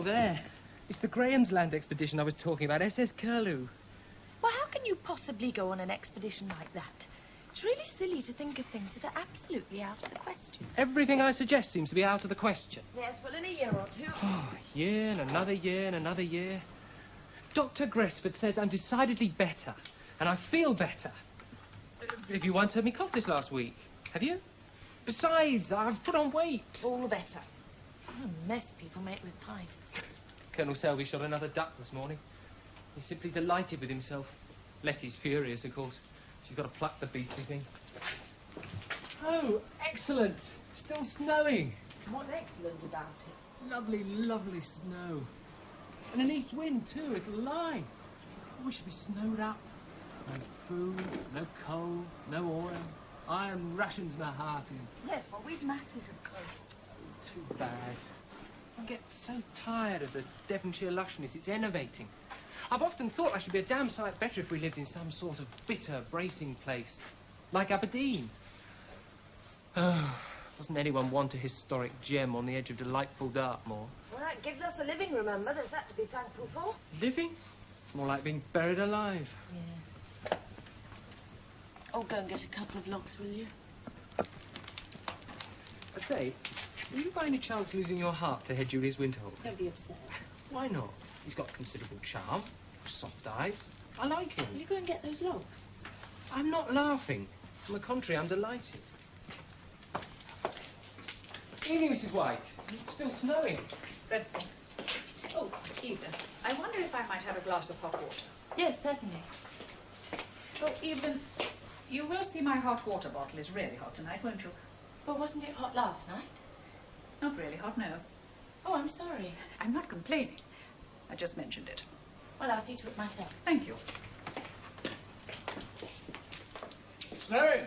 vessel there. It's the Graham's Land expedition I was talking about, SS Curlew. Well, how can you possibly go on an expedition like that? It's really silly to think of things that are absolutely out of the question. Everything I suggest seems to be out of the question. Yes, well, in a year or two. Oh, a year and another year and another year. Dr. Gresford says I'm decidedly better, and I feel better. If you once heard me cough this last week, have you? Besides, I've put on weight. All the better. What a mess people make with pints. Colonel Selby shot another duck this morning. He's simply delighted with himself. Letty's furious, of course. She's got to pluck the beastly thing. Oh, excellent. Still snowing. What's excellent about it? Lovely, lovely snow. And an east wind, too. It'll lie. Oh, we should be snowed up. No food, no coal, no oil. Iron rations my heart in. Yes, well, we've masses of coal. Too bad. I get so tired of the Devonshire lushness. It's enervating. I've often thought I should be a damn sight better if we lived in some sort of bitter, bracing place. Like Aberdeen. Oh, doesn't anyone want a historic gem on the edge of delightful Dartmoor? Well, that gives us a living, remember. There's that to be thankful for. Living? It's more like being buried alive. Yeah. Oh, go and get a couple of logs, will you? I say, were you by any chance losing your heart to Head Julius Winterhold? Don't be upset. Why not? He's got considerable charm, soft eyes. I like him. Will you go and get those logs? I'm not laughing. On the contrary, I'm delighted. Evening, Mrs. White. It's still snowing. Dreadful. Oh, Evelyn, I wonder if I might have a glass of hot water. Yes, certainly. Oh, Evelyn, you will see my hot water bottle is really hot tonight, won't you? But wasn't it hot last night? Not really hot, no. Oh, I'm sorry. I'm not complaining. I just mentioned it. Well, I'll see to it myself. Thank you. Snowing.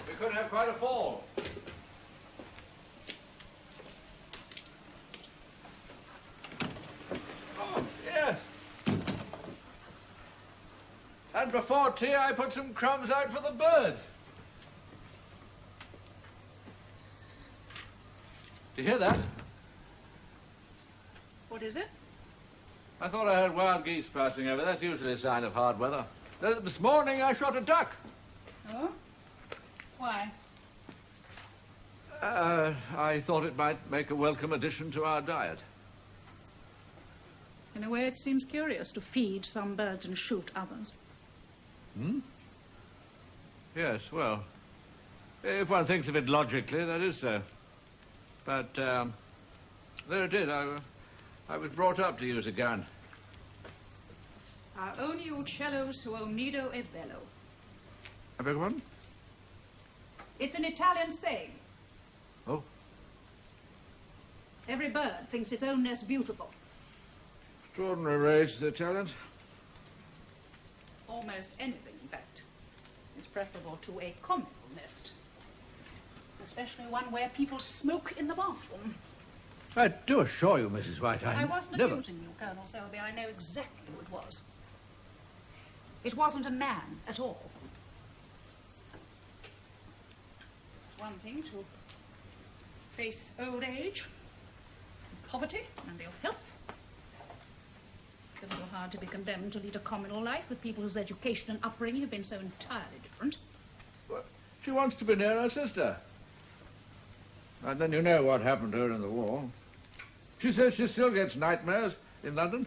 We could have quite a fall. Oh, yes. And before tea, I put some crumbs out for the birds. Do you hear that? What is it? I thought I heard wild geese passing over. That's usually a sign of hard weather. This morning, I shot a duck. Oh? Why? I thought it might make a welcome addition to our diet. In a way, it seems curious to feed some birds and shoot others. Hmm? Yes, well, if one thinks of it logically, that is so. But, there it is. I was brought up to use a gun. A ogni uccello su un nido è bello. I beg your pardon? It's an Italian saying. Oh. Every bird thinks its own nest beautiful. Extraordinary race, the Italians. Almost anything, in fact, is preferable to a comical nest. Especially one where people smoke in the bathroom. I do assure you, Mrs. White, I wasn't accusing you, Colonel Selby. I know exactly who it was. It wasn't a man at all. It's one thing to face old age, and poverty, and ill health. It's a little hard to be condemned to lead a communal life with people whose education and upbringing have been so entirely different. Well, she wants to be near her sister. And then you know what happened to her in the war. She says she still gets nightmares in London.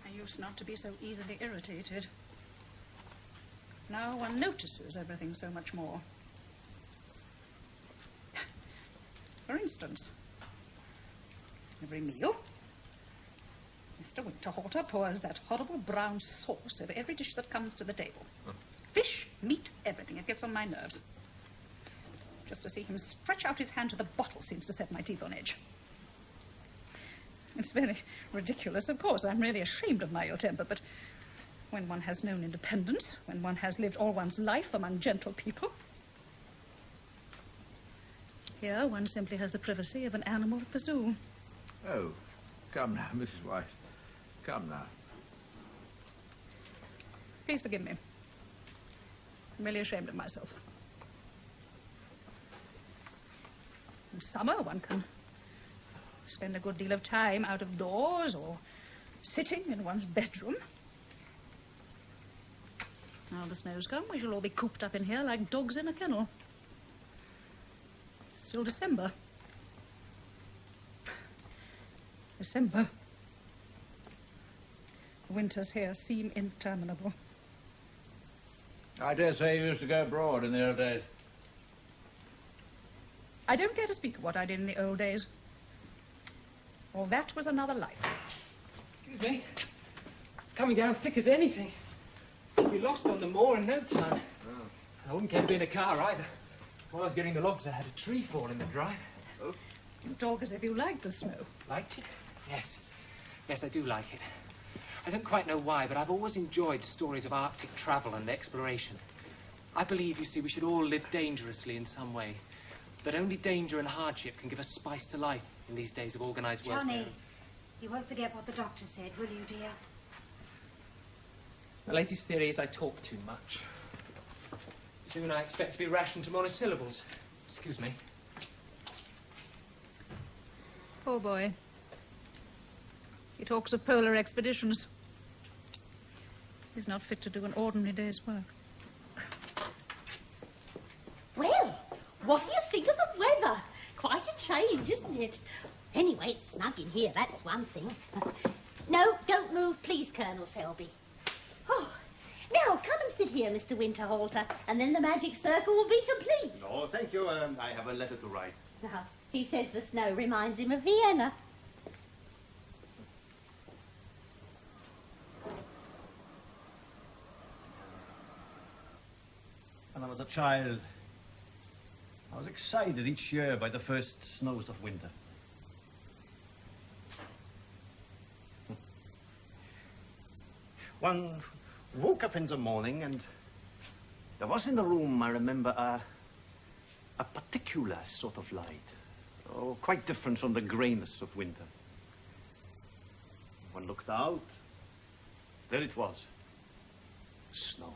I used not to be so easily irritated. Now one notices everything so much more. For instance, every meal, Mr. Winterhalter pours that horrible brown sauce over every dish that comes to the table. Fish, meat, everything. It gets on my nerves. Just to see him stretch out his hand to the bottle seems to set my teeth on edge. It's very ridiculous, of course. I'm really ashamed of my ill temper, but when one has known independence, when one has lived all one's life among gentle people, here one simply has the privacy of an animal at the zoo. Oh, come now, Mrs. White. Come now. Please forgive me. I'm really ashamed of myself. In summer, one can spend a good deal of time out of doors or sitting in one's bedroom. Now the snow's come, we shall all be cooped up in here like dogs in a kennel. Still December. December. The winters here seem interminable. I dare say you used to go abroad in the old days. I don't care to speak of what I did in the old days. Or that was another life. Excuse me. Coming down thick as anything. You'd be lost on the moor in no time. Oh. I wouldn't care to be in a car either. While I was getting the logs, I had a tree fall in the drive. Oh. You talk as if you liked the snow. Liked it? Yes. Yes, I do like it. I don't quite know why, but I've always enjoyed stories of Arctic travel and exploration. I believe, you see, we should all live dangerously in some way. That only danger and hardship can give us spice to life in these days of organised welfare. Johnny, you won't forget what the doctor said, will you, dear? The latest theory is I talk too much. Soon I expect to be rationed to monosyllables. Excuse me. Poor boy. He talks of polar expeditions. He's not fit to do an ordinary day's work. Well, what do you think of the weather? Quite a change, isn't it? Anyway, it's snug in here, that's one thing. No, don't move, please, Colonel Selby. Oh, now, come and sit here, Mr. Winterhalter, and then the magic circle will be complete. No, thank you. I have a letter to write. Now, he says the snow reminds him of Vienna. When I was a child, I was excited each year by the first snows of winter. One woke up in the morning and there was in the room, I remember, a particular sort of light. Oh, quite different from the greyness of winter. One looked out, there it was, snow.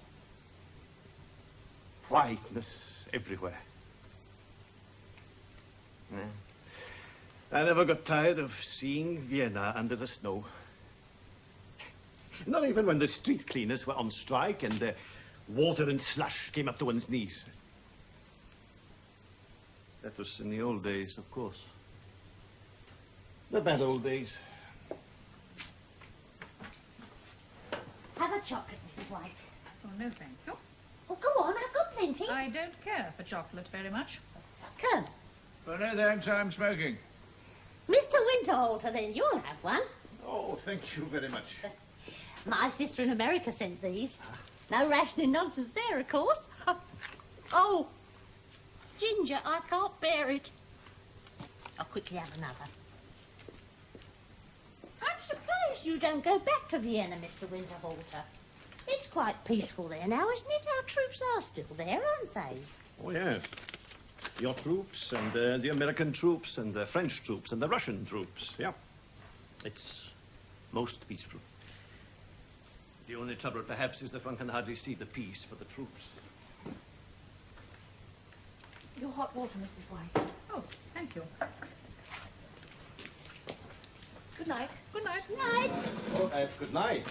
Whiteness everywhere. Yeah. I never got tired of seeing Vienna under the snow. Not even when the street cleaners were on strike and the water and slush came up to one's knees. That was in the old days, of course. The bad old days. Have a chocolate, Mrs. White. Oh, no, thank you. Oh, go on, I've got plenty. I don't care for chocolate very much. Colonel. Well, no thanks, I'm smoking. Mr. Winterhalter, then you'll have one. Oh, thank you very much. My sister in America sent these. No rationing nonsense there, of course. Oh, Ginger, I can't bear it. I'll quickly have another. I'm surprised you don't go back to Vienna, Mr. Winterhalter. It's quite peaceful there now, isn't it? Our troops are still there, aren't they? Oh, yes. Your troops and the American troops and the French troops and the Russian troops, yeah. It's most peaceful. The only trouble, perhaps, is that one can hardly see the peace for the troops. Your hot water, Mrs. White. Oh, thank you. Good night. Good night. Good night. Oh, good night.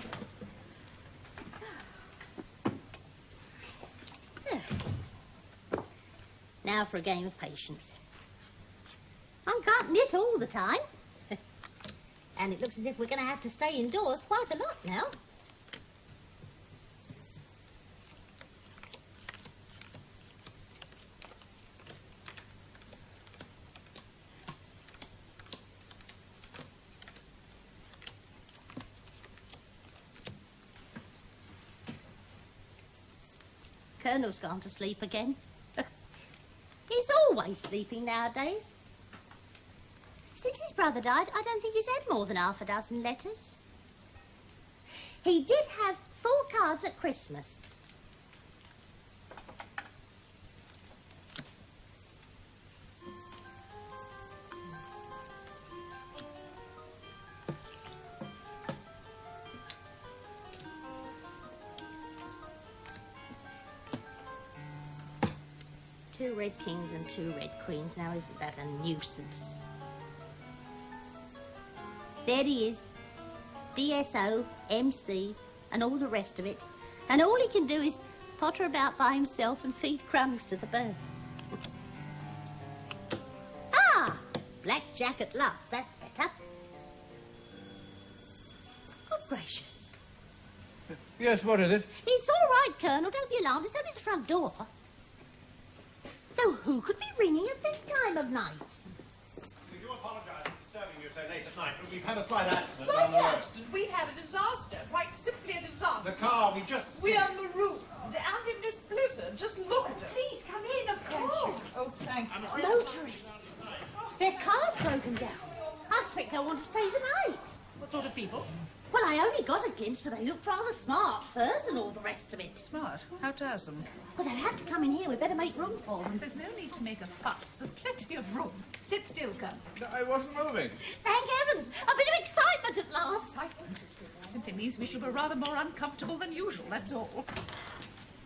Now for a game of patience. I can't knit all the time. And it looks as if we're going to have to stay indoors quite a lot now. Colonel's gone to sleep again. He's always sleeping nowadays. Since his brother died, I don't think he's had more than half a dozen letters. He did have 4 cards at Christmas. Two red kings and 2 red queens. Now, isn't that a nuisance? There he is. DSO, MC, and all the rest of it. And all he can do is potter about by himself and feed crumbs to the birds. Ah! Blackjack at last, that's better. Good gracious. Yes, what is it? It's all right, Colonel. Don't be alarmed. It's only the front door. Though who could be ringing at this time of night? We do apologise for disturbing you so late at night, but we've had a slight accident Slight down the road. accident. We had a disaster. Quite simply a disaster. The car, we just... We are marooned and in this blizzard. Just look at us. Please come in, of course. Oh, thank you. Motorists. Their car's broken down. I expect they'll want to stay the night. What sort of people? Well, I only got a glimpse, but they looked rather smart. Furs and all the rest of it. Smart. How tiresome. Well, they'll have to come in here. We'd better make room for them. There's no need to make a fuss. There's plenty of room. Sit still, Colonel. I wasn't moving. Thank heavens! A bit of excitement at last. Excitement simply means we shall be rather more uncomfortable than usual, that's all.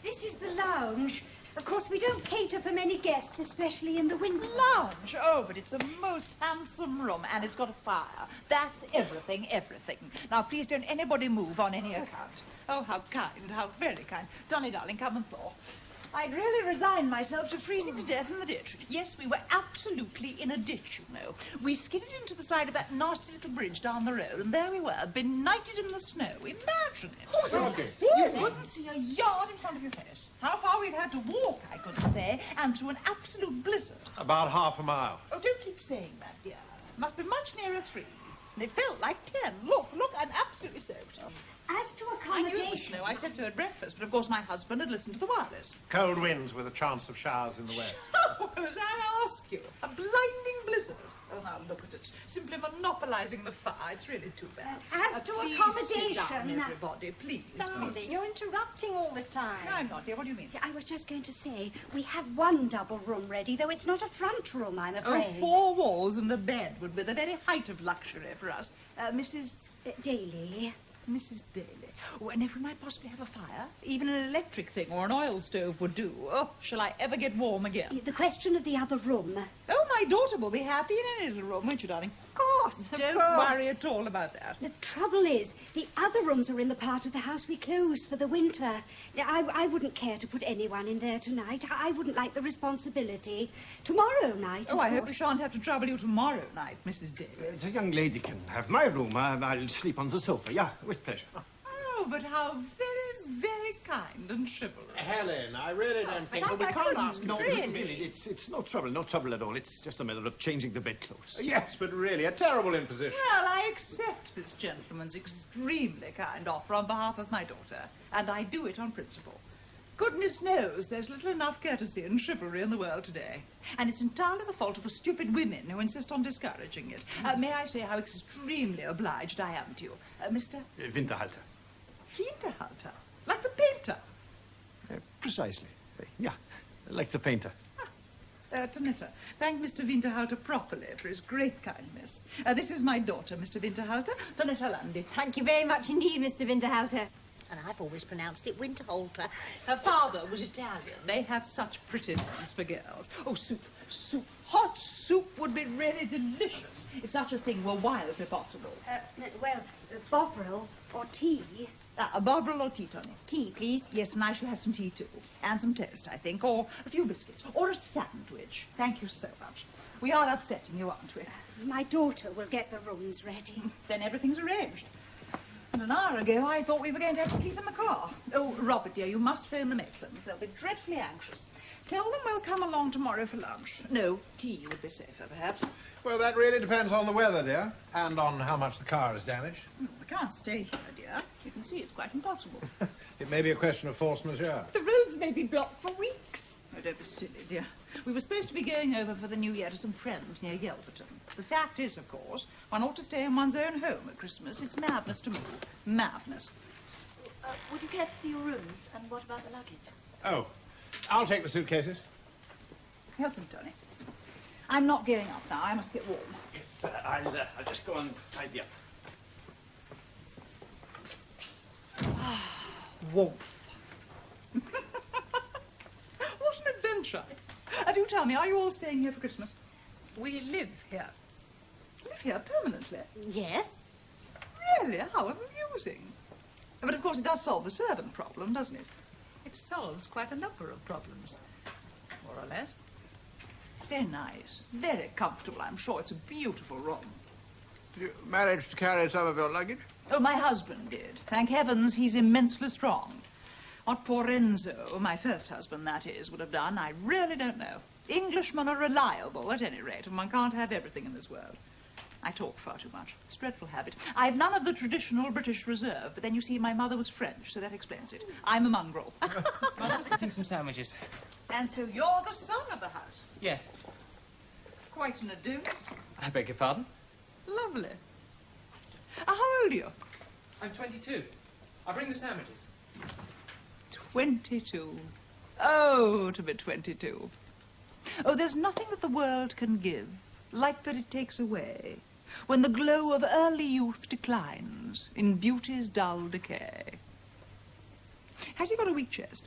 This is the lounge. Of course, we don't cater for many guests, especially in the winter. Lounge. Oh, but it's a most handsome room, and it's got a fire. That's everything, everything. Now, please don't anybody move on any account. Oh, how kind, how very kind. Donny, darling, come and thaw. I'd really resigned myself to freezing to death in the ditch. Yes, we were absolutely in a ditch, you know. We skidded into the side of that nasty little bridge down the road, and there we were, benighted in the snow. Imagine it. Oh, You couldn't see a yard in front of your face. How far we've had to walk, I couldn't say, and through an absolute blizzard. About half a mile. Oh, don't keep saying that, dear. Must be much nearer 3. And it felt like 10. Look, I'm absolutely soaked. As to I knew it was accommodation, snow. I said so at breakfast, but of course my husband had listened to the wireless. Cold winds with a chance of showers in the west. Oh, as I ask you, a blinding blizzard. Oh, now look at it. Simply monopolising the fire. It's really too bad. As to please accommodation, sit down, everybody, please. darling, you're interrupting all the time. No, I'm not, dear. What do you mean? Yeah, I was just going to say, we have one double room ready, though it's not a front room, I'm Oh, afraid. 4 walls and a bed would be the very height of luxury for us. Mrs. Daily. Mrs. Daly. Oh, and if we might possibly have a fire, even an electric thing or an oil stove would do. Oh, shall I ever get warm again? The question of the other room. Oh, my daughter will be happy in any little room, won't you, darling? Of course, Don't worry at all about that. The trouble is, the other rooms are in the part of the house we closed for the winter. I wouldn't care to put anyone in there tonight. I wouldn't like the responsibility. Tomorrow night, Oh, of I hope we course. shan't have to trouble you tomorrow night, Mrs. Daly. The young lady can have my room. I'll sleep on the sofa. Yeah, with pleasure. Oh, but how very, very kind and chivalrous. Helen, I really don't think... but I couldn't, ask... No, really. It's no trouble at all. It's just a matter of changing the bedclothes. Yes, but really, a terrible imposition. Well, I accept this gentleman's extremely kind offer on behalf of my daughter, and I do it on principle. Goodness knows there's little enough courtesy and chivalry in the world today. And it's entirely the fault of the stupid women who insist on discouraging it. May I say how extremely obliged I am to you. Mr. Winterhalter. Winterhalter, like the painter. Precisely. Yeah, like the painter. Tonetta, thank Mr. Winterhalter properly for his great kindness. This is my daughter, Mr. Winterhalter, Tonetta Landi. Thank you very much indeed, Mr. Winterhalter. And I've always pronounced it Winterhalter. Her father was Italian. They have such pretty names for girls. Oh, soup. Hot soup would be really delicious if such a thing were wildly possible. Bovril or tea. A Bovril or tea, Tony? Tea, please. Yes, and I shall have some tea, too. And some toast, I think, or a few biscuits, or a sandwich. Thank you so much. We are upsetting you, aren't we? My daughter will get the rooms ready. Then everything's arranged. And an hour ago, I thought we were going to have to sleep in the car. Oh, Robert, dear, you must phone the Maitlands. They'll be dreadfully anxious. Tell them we'll come along tomorrow for lunch. No, tea would be safer, perhaps. Well, that really depends on the weather, dear, and on how much the car is damaged. We can't stay here, dear. You can see it's quite impossible. It may be a question of force majeure. The roads may be blocked for weeks. Oh, don't be silly, dear. We were supposed to be going over for the New Year to some friends near Yelverton. The fact is, of course, one ought to stay in one's own home at Christmas. It's madness to move. Madness. Would you care to see your rooms? And what about the luggage? Oh, I'll take the suitcases. Help me, Tony. I'm not going up now. I must get warm. Yes, I'll just go and tidy up. Warmth. What an adventure. Do tell me, are you all staying here for Christmas? We live here. Live here permanently? Yes, Really? How amusing. But of course it does solve the servant problem, doesn't it? It solves quite a number of problems, more or less. It's very nice, very comfortable. I'm sure it's a beautiful room. Did you manage to carry some of your luggage? Oh, my husband did. Thank heavens he's immensely strong. What poor Renzo, my first husband, that is, would have done, I really don't know. Englishmen are reliable, at any rate, and one can't have everything in this world. I talk far too much. It's a dreadful habit. I've none of the traditional British reserve, but then you see my mother was French, so that explains it. I'm a mongrel. Mother's fixing some sandwiches. And so you're the son of the house. Yes. Quite an Adonis. I beg your pardon? Lovely. How old are you? I'm 22. I'll bring the sandwiches. 22. Oh, to be 22. Oh, there's nothing that the world can give like that it takes away when the glow of early youth declines in beauty's dull decay. Has he got a weak chest?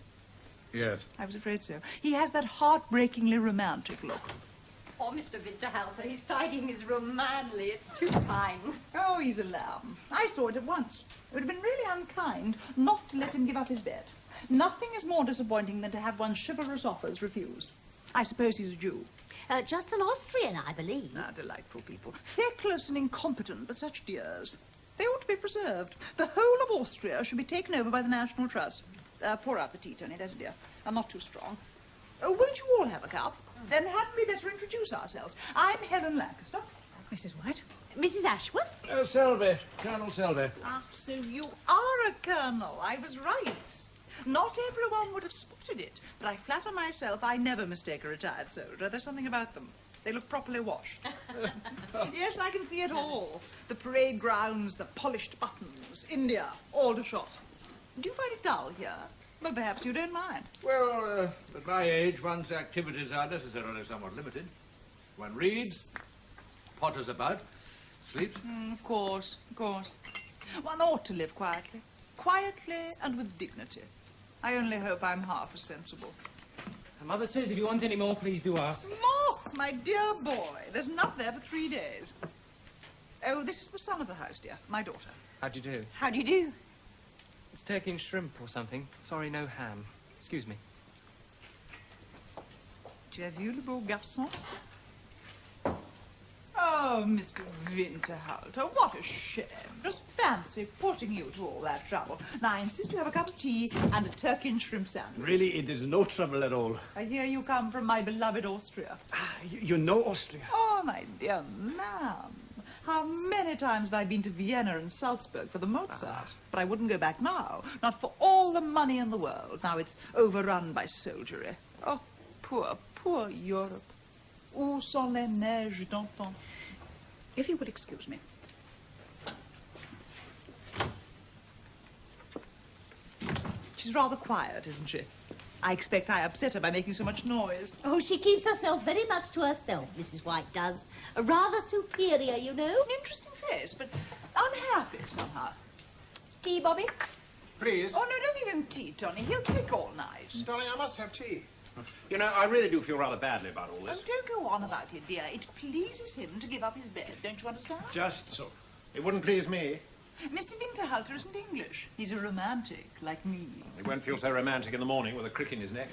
Yes. I was afraid so. He has that heartbreakingly romantic look. Oh, Mr. Winterhalter, he's tidying his room manly. It's too fine. Oh, he's a lamb. I saw it at once. It would have been really unkind not to let him give up his bed. Nothing is more disappointing than to have one's chivalrous offers refused. I suppose he's a Jew. Just an Austrian, I believe. Ah, delightful people. Feckless and incompetent, but such dears. They ought to be preserved. The whole of Austria should be taken over by the National Trust. Pour out the tea, Tony, there's a dear. I'm not too strong. Oh, won't you all have a cup? Then hadn't we better introduce ourselves? I'm Helen Lancaster. Mrs. White? Mrs. Ashworth? Selby. Colonel Selby. Ah, so you are a colonel. I was right. Not everyone would have spotted it, but I flatter myself I never mistake a retired soldier. There's something about them. They look properly washed. Yes, I can see it all. The parade grounds, the polished buttons, India, Aldershot. Do you find it dull here? Well, perhaps you don't mind. Well, at my age, one's activities are necessarily somewhat limited. One reads, potters about, sleeps. Of course, of course. One ought to live quietly. Quietly and with dignity. I only hope I'm half as sensible. Mother says if you want any more, please do ask. More, my dear boy. There's enough there for 3 days. Oh, this is the son of the house, dear. My daughter. How'd you do? How do you do? It's turkey and shrimp or something. Sorry, no ham. Excuse me. Tu as vu le beau garçon? Oh, Mr. Winterhalter, what a shame. Just fancy putting you to all that trouble. Now, I insist you have a cup of tea and a turkey and shrimp sandwich. Really, it is no trouble at all. I hear you come from my beloved Austria. Ah, you know Austria. Oh, my dear man. How many times have I been to Vienna and Salzburg for the Mozart? But I wouldn't go back now. Not for all the money in the world. Now it's overrun by soldiery. Oh, poor, poor Europe. Où sont les neiges d'antan? If you would excuse me. She's rather quiet, isn't she? I expect I upset her by making so much noise. Oh, she keeps herself very much to herself, Mrs. White does. Rather superior, you know. It's an interesting face, but unhappy somehow. Tea, Bobby? Please. Oh, no, don't give him tea, Tony. He'll kick all night. Darling, I must have tea. You know, I really do feel rather badly about all Oh, this. don't go on about it, dear. It pleases him to give up his bed, don't you understand? Just so. It wouldn't please me. Mr. Winterhalter isn't English. He's a romantic, like me. He won't feel so romantic in the morning with a crick in his neck.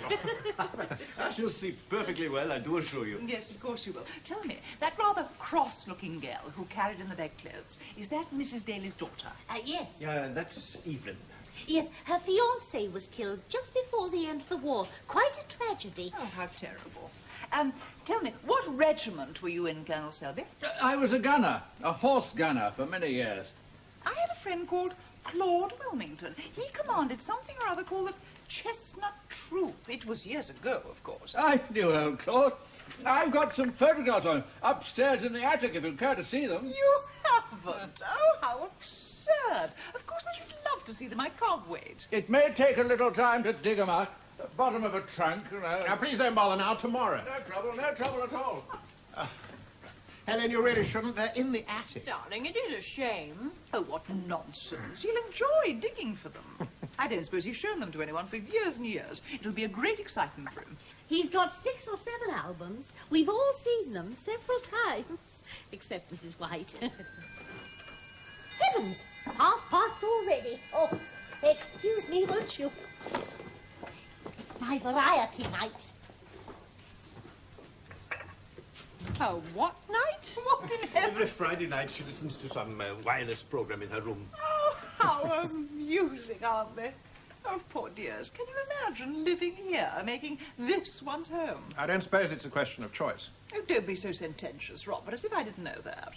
I shall see perfectly well, I do assure you. Yes, of course you will. Tell me, that rather cross-looking girl who carried in the bedclothes, is that Mrs. Daly's daughter? Yes. Yeah, that's Evelyn. Yes, her fiancé was killed just before the end of the war. Quite a tragedy. Oh, how terrible. Tell me, what regiment were you in, Colonel Selby? I was a gunner, a horse gunner for many years. I had a friend called Claude Wilmington. He commanded something or other called the Chestnut Troop. It was years ago, of course. I knew old Claude. I've got some photographs of him upstairs in the attic if you care to see them. You haven't? Oh, how absurd. Of course, I should love to see them. I can't wait. It may take a little time to dig them out. The bottom of a trunk, you know. Now, please don't bother now. Tomorrow. No trouble at all. Helen, you really shouldn't. They're in the attic. Darling, it is a shame. Oh, what nonsense. He'll enjoy digging for them. I don't suppose he's shown them to anyone for years and years. It'll be a great excitement for him. He's got 6 or 7 albums. We've all seen them several times. Except Mrs. White. Heavens, heavens! 1:30 already. Oh, excuse me, won't you? It's my variety night. Oh, what night? What in heaven? Every Friday night she listens to some wireless program in her room. Oh, how amusing, aren't they? Oh, poor dears. Can you imagine living here, making this one's home? I don't suppose it's a question of choice. Oh, don't be so sententious, Robert, as if I didn't know that.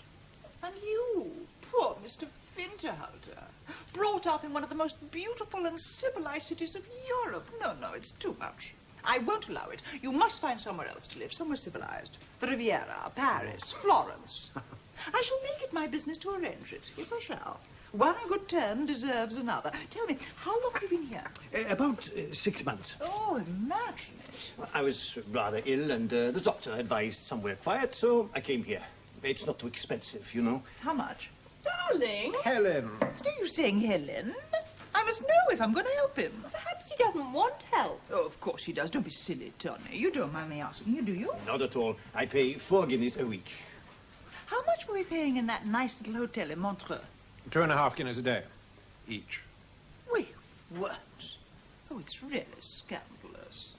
And you, poor Mr. Winterhalter, brought up in one of the most beautiful and civilized cities of Europe. No, no, it's too much. I won't allow it. You must find somewhere else to live, somewhere civilized. The Riviera, Paris, Florence. I shall make it my business to arrange it. Yes, I shall. One good turn deserves another. Tell me, how long have you been here? About 6 months. Oh, imagine it. I was rather ill, and the doctor advised somewhere quiet, so I came here. It's not too expensive, you know. How much? Darling. Helen! Are you saying Helen? I must know if I'm going to help him. Perhaps he doesn't want help. Oh, of course he does. Don't be silly, Tony. You don't mind me asking you, do you? Not at all. I pay 4 guineas a week. How much were we paying in that nice little hotel in Montreux? 2.5 guineas a day, each. We weren't. Oh, it's really scandalous.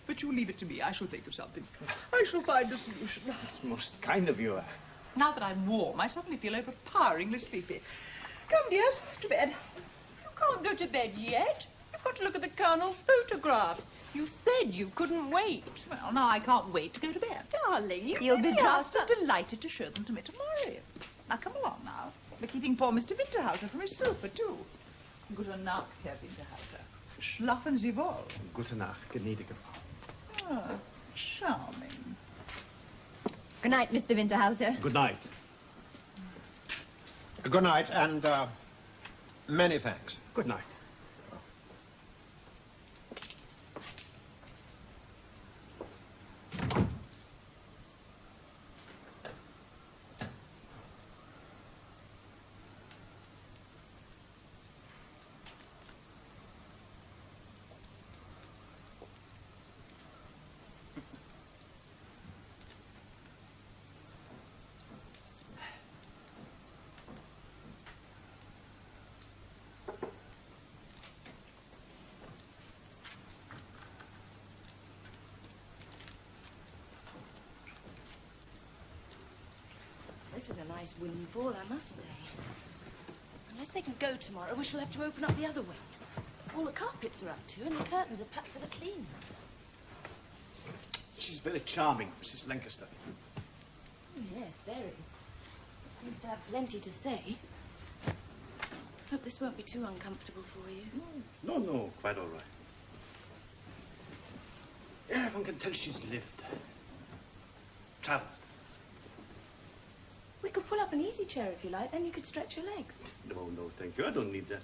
But you leave it to me. I shall think of something. I shall find a solution. It's most kind of you. Now that I'm warm, I suddenly feel overpoweringly sleepy. Come, dears, to bed. You can't go to bed yet. You've got to look at the Colonel's photographs. You said you couldn't wait. Well, now I can't wait to go to bed. Darling, you He'll be really just are as delighted to show them to me tomorrow. Now, come along now. We're keeping poor Mr. Winterhalter from his sofa, too. Gute Nacht, Herr Winterhalter. Schlafen Sie wohl. Gute Nacht, gnädige Frau. Ah, charming. Good night, Mr. Winterhalter. Good night. Good night, and many thanks. Good night. This is a nice windfall, I must say. Unless they can go tomorrow, we shall have to open up the other wing. All the carpets are up too, and the curtains are packed for the clean. She's very charming, Mrs. Lancaster. Oh, yes, very. Seems to have plenty to say. Hope this won't be too uncomfortable for you. No, quite all right. Yeah, one can tell she's lived. Traveled. We could pull up an easy chair if you like, then you could stretch your legs. No, thank you. I don't need that.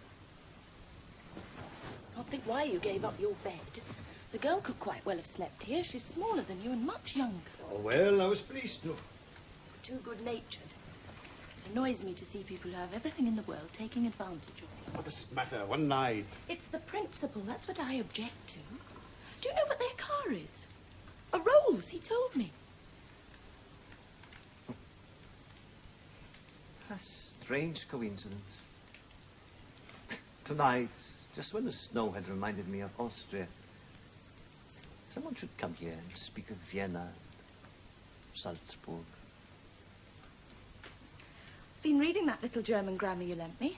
Can't think why you gave up your bed. The girl could quite well have slept here. She's smaller than you and much younger. Oh, well, I was pleased to. Too good-natured. It annoys me to see people who have everything in the world taking advantage of you. What does it matter? One night. It's the principle. That's what I object to. Do you know what their car is? A Rolls, he told me. A strange coincidence. Tonight, just when the snow had reminded me of Austria, someone should come here and speak of Vienna, Salzburg. Been reading that little German grammar you lent me.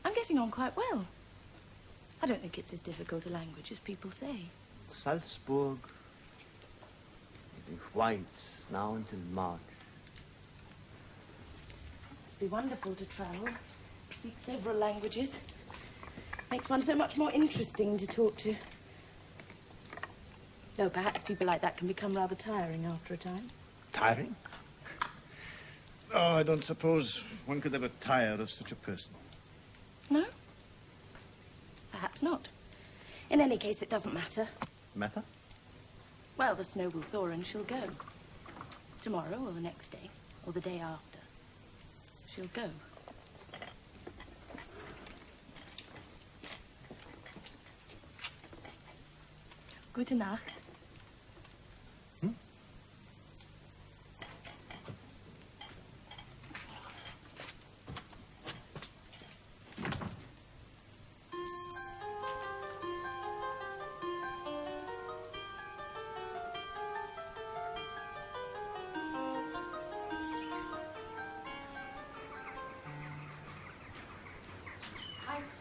I'm getting on quite well. I don't think it's as difficult a language as people say. Salzburg will be white now until March. Must be wonderful to travel. Speak several languages. Makes one so much more interesting to talk to. Though perhaps people like that can become rather tiring after a time. Tiring? Oh, I don't suppose one could ever tire of such a person. No? Perhaps not. In any case, it doesn't matter. Matter? Well, the snow will thaw and she'll go. Tomorrow or the next day, or the day after. She'll go. Gute Nacht.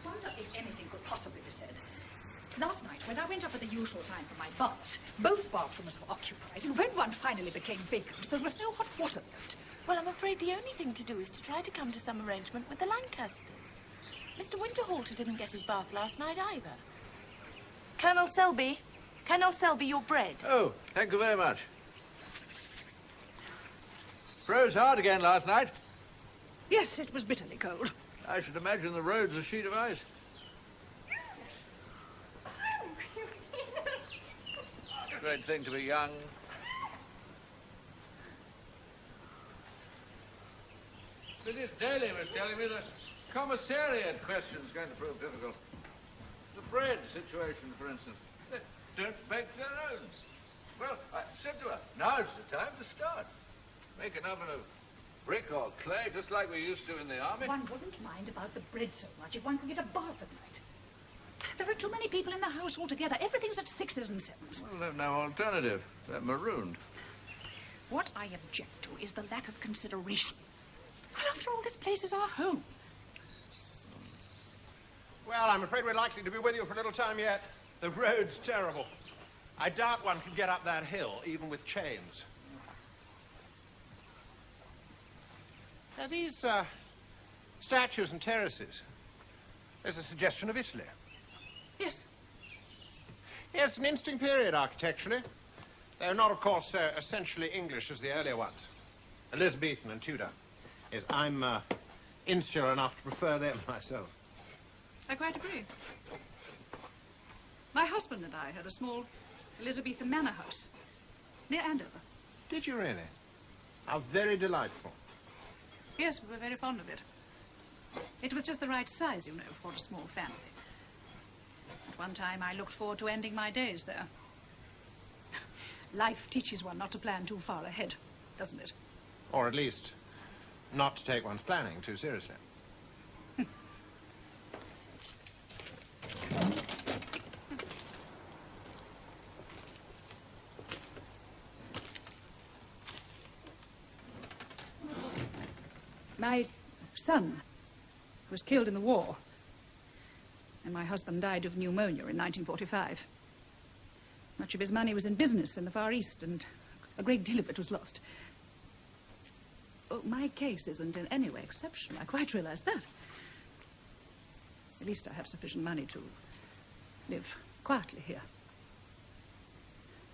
wonder if anything could possibly be said. Last night, when I went up at the usual time for my bath, both bathrooms were occupied, and when one finally became vacant, there was no hot water left. Well, I'm afraid the only thing to do is to try to come to some arrangement with the Lancasters. Mr. Winterhalter didn't get his bath last night either. Colonel Selby, your bread. Oh, thank you very much. Froze hard again last night. Yes, it was bitterly cold. I should imagine the road's a sheet of ice. Great thing to be young. Mrs. Daly was telling me the commissariat question's going to prove difficult. The bread situation, for instance. They don't bake their own. Well, I said to her, now's the time to start. Make an oven of brick or clay, just like we used to in the army. One wouldn't mind about the bread so much if one could get a bath at night. There are too many people in the house altogether. Everything's at 6s and 7s. Well, they've no alternative. They're marooned. What I object to is the lack of consideration. Well, after all, this place is our home. Well, I'm afraid we're likely to be with you for a little time yet. The road's terrible. I doubt one can get up that hill, even with chains. Now, these statues and terraces, there's a suggestion of Italy. Yes. Yes, an interesting period architecturally. They're not, of course, so essentially English as the earlier ones. Elizabethan and Tudor. Yes, I'm insular enough to prefer them myself. I quite agree. My husband and I had a small Elizabethan manor house near Andover. Did you really? How very delightful. Yes, we were very fond of it. It was just the right size, you know, for a small family. At one time, I looked forward to ending my days there. Life teaches one not to plan too far ahead, doesn't it? Or at least, not to take one's planning too seriously. My son was killed in the war, and my husband died of pneumonia in 1945. Much of his money was in business in the Far East, and a great deal of it was lost. Oh, my case isn't in any way exceptional. I quite realize that. At least I have sufficient money to live quietly here.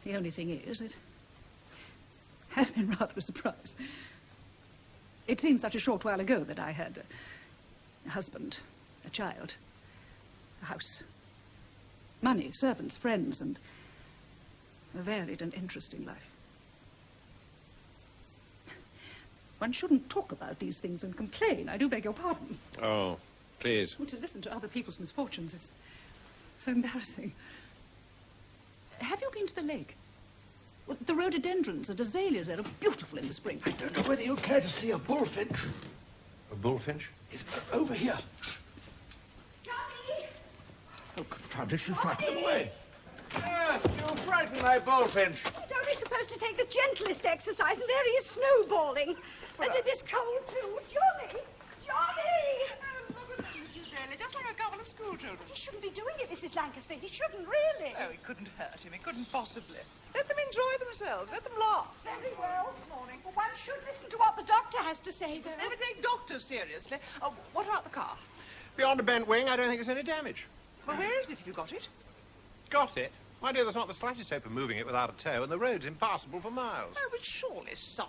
The only thing is, it has been rather a surprise. It seems such a short while ago that I had a husband, a child, a house, money, servants, friends, and a varied and interesting life. One shouldn't talk about these things and complain. I do beg your pardon. Oh, please. Well, to listen to other people's misfortunes, it's so embarrassing. Have you been to the lake? Well, the rhododendrons and azaleas there are beautiful in the spring. I don't know whether you'll care to see a bullfinch. A bullfinch? It's over here. Johnny! Oh, confound it, she frightened him away. Ah, you frightened my bullfinch. He's only supposed to take the gentlest exercise, and there he is snowballing. And in this cold, too. Johnny! Johnny! Mrs. Daly, just like a couple of schoolchildren. He shouldn't be doing it, Mrs. Lancaster. He shouldn't, really. Oh, it couldn't hurt him. It couldn't possibly. Let them enjoy themselves. Let them laugh. Very well. Morning. Well, one should listen to what the doctor has to say, though. Never take doctors seriously. Oh, what about the car? Beyond a bent wing, I don't think there's any damage. Well, where is it? Have you got it? Got it? My dear, there's not the slightest hope of moving it without a tow, and the road's impassable for miles. Oh, but surely some.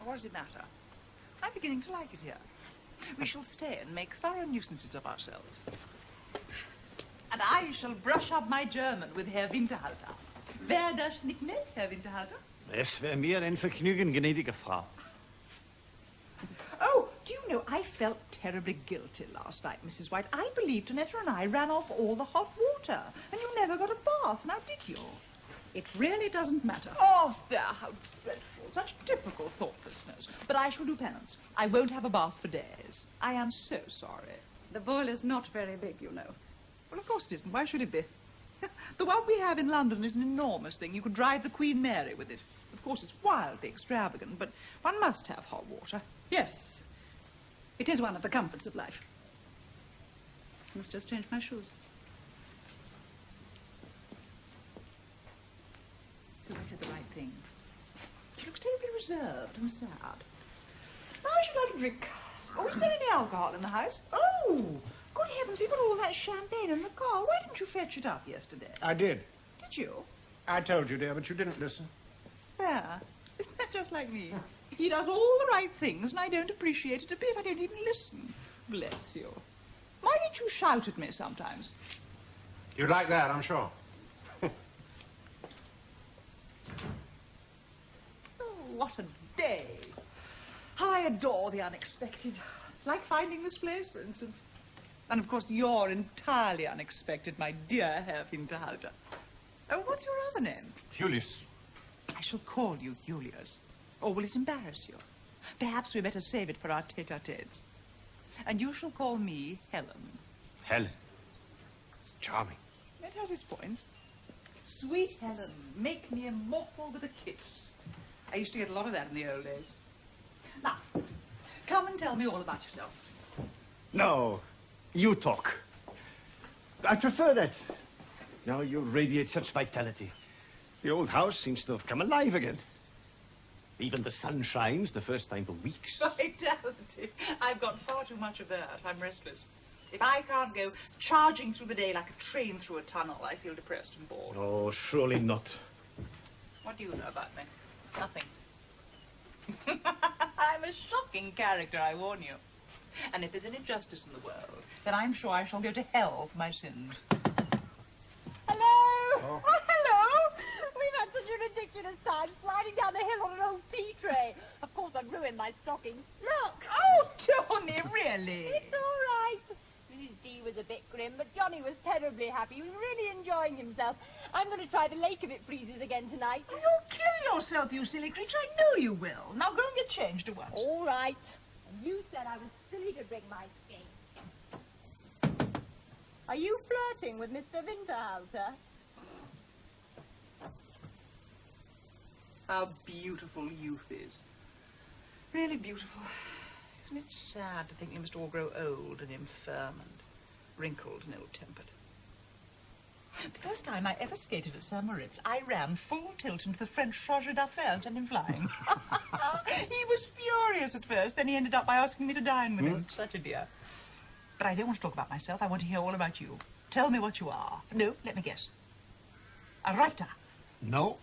What does it matter? I'm beginning to like it here. We shall stay and make thorough nuisances of ourselves. And I shall brush up my German with Herr Winterhalter. Wer das nicht mit, Herr Winterhalter? Es wäre mir ein Vergnügen, gnädige Frau. Oh, do you know, I felt terribly guilty last night, Mrs. White. I believe Tonetta and I ran off all the hot water, and you never got a bath, now did you? It really doesn't matter. Oh, there, how dreadful. Such typical thoughtlessness. But I shall do penance. I won't have a bath for days. I am so sorry. The boiler's not very big, you know. Well, of course it isn't. Why should it be? The one we have in London is an enormous thing. You could drive the Queen Mary with it. Of course, it's wildly extravagant, but one must have hot water. Yes. It is one of the comforts of life. Must just change my shoes. Hope I said the right thing. She looks terribly reserved and sad. Now I should like a drink. Oh, is there any alcohol in the house? Oh, good heavens, we put all that champagne in the car. Why didn't you fetch it up yesterday? I did. Did you? I told you, dear, but you didn't listen. Yeah. Isn't that just like me? He does all the right things, and I don't appreciate it a bit. I don't even listen. Bless you. Why don't you shout at me sometimes? You'd like that, I'm sure. Oh, what a day. How I adore the unexpected. Like finding this place, for instance. And, of course, you're entirely unexpected, my dear Herr Winterhalter. Oh, what's your other name? Julius. I shall call you Julius. Or will it embarrass you? Perhaps we better save it for our tete-a-tetes. And you shall call me Helen. Helen. It's charming. It has its points. Sweet Helen, make me immortal with a kiss. I used to get a lot of that in the old days. Now, come and tell me all about yourself. No, you talk. I prefer that. Now you radiate such vitality. The old house seems to have come alive again. Even the sun shines the first time for weeks. Vitality. I've got far too much of that. I'm restless. If I can't go charging through the day like a train through a tunnel, I feel depressed and bored. Oh, surely not. What do you know about me? Nothing. I'm a shocking character, I warn you. And if there's any justice in the world, then I'm sure I shall go to hell for my sins. Hello! Oh, hello! We've had such a ridiculous time sliding down the hill on an old tea tray. Of course, I've ruined my stockings. Look! Oh, Tony, really? It's all right. Mrs. D was a bit grim, but Johnny was terribly happy. He was really enjoying himself. I'm going to try the lake if it freezes again tonight. Oh, you'll kill yourself, you silly creature. I know you will. Now go and get changed at once. All right. And you said I was silly to bring my skates. Are you flirting with Mr. Winterhalter? How beautiful youth is. Really beautiful. Isn't it sad to think we must all grow old and infirm and wrinkled and ill-tempered? The first time I ever skated at St. Moritz, I ran full tilt into the French charge d'affaires and sent him flying. He was furious at first, then he ended up by asking me to dine with him. Such a dear. But I don't want to talk about myself. I want to hear all about you. Tell me what you are. No, let me guess. A writer. No.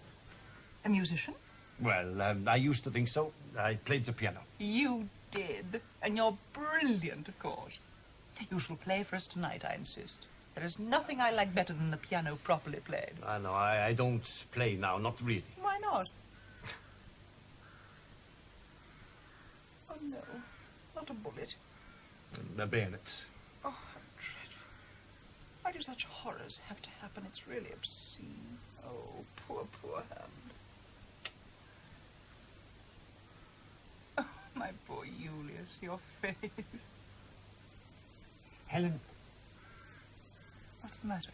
A musician. Well, I used to think so. I played the piano. You did. And you're brilliant, of course. You shall play for us tonight, I insist. There is nothing I like better than the piano properly played. I know, I don't play now, not really. Why not? Oh, no. Not a bullet. The bayonet. Oh, how dreadful. Why do such horrors have to happen? It's really obscene. Oh, poor, poor hand. Oh, my poor Julius, your face. Helen. What's the matter?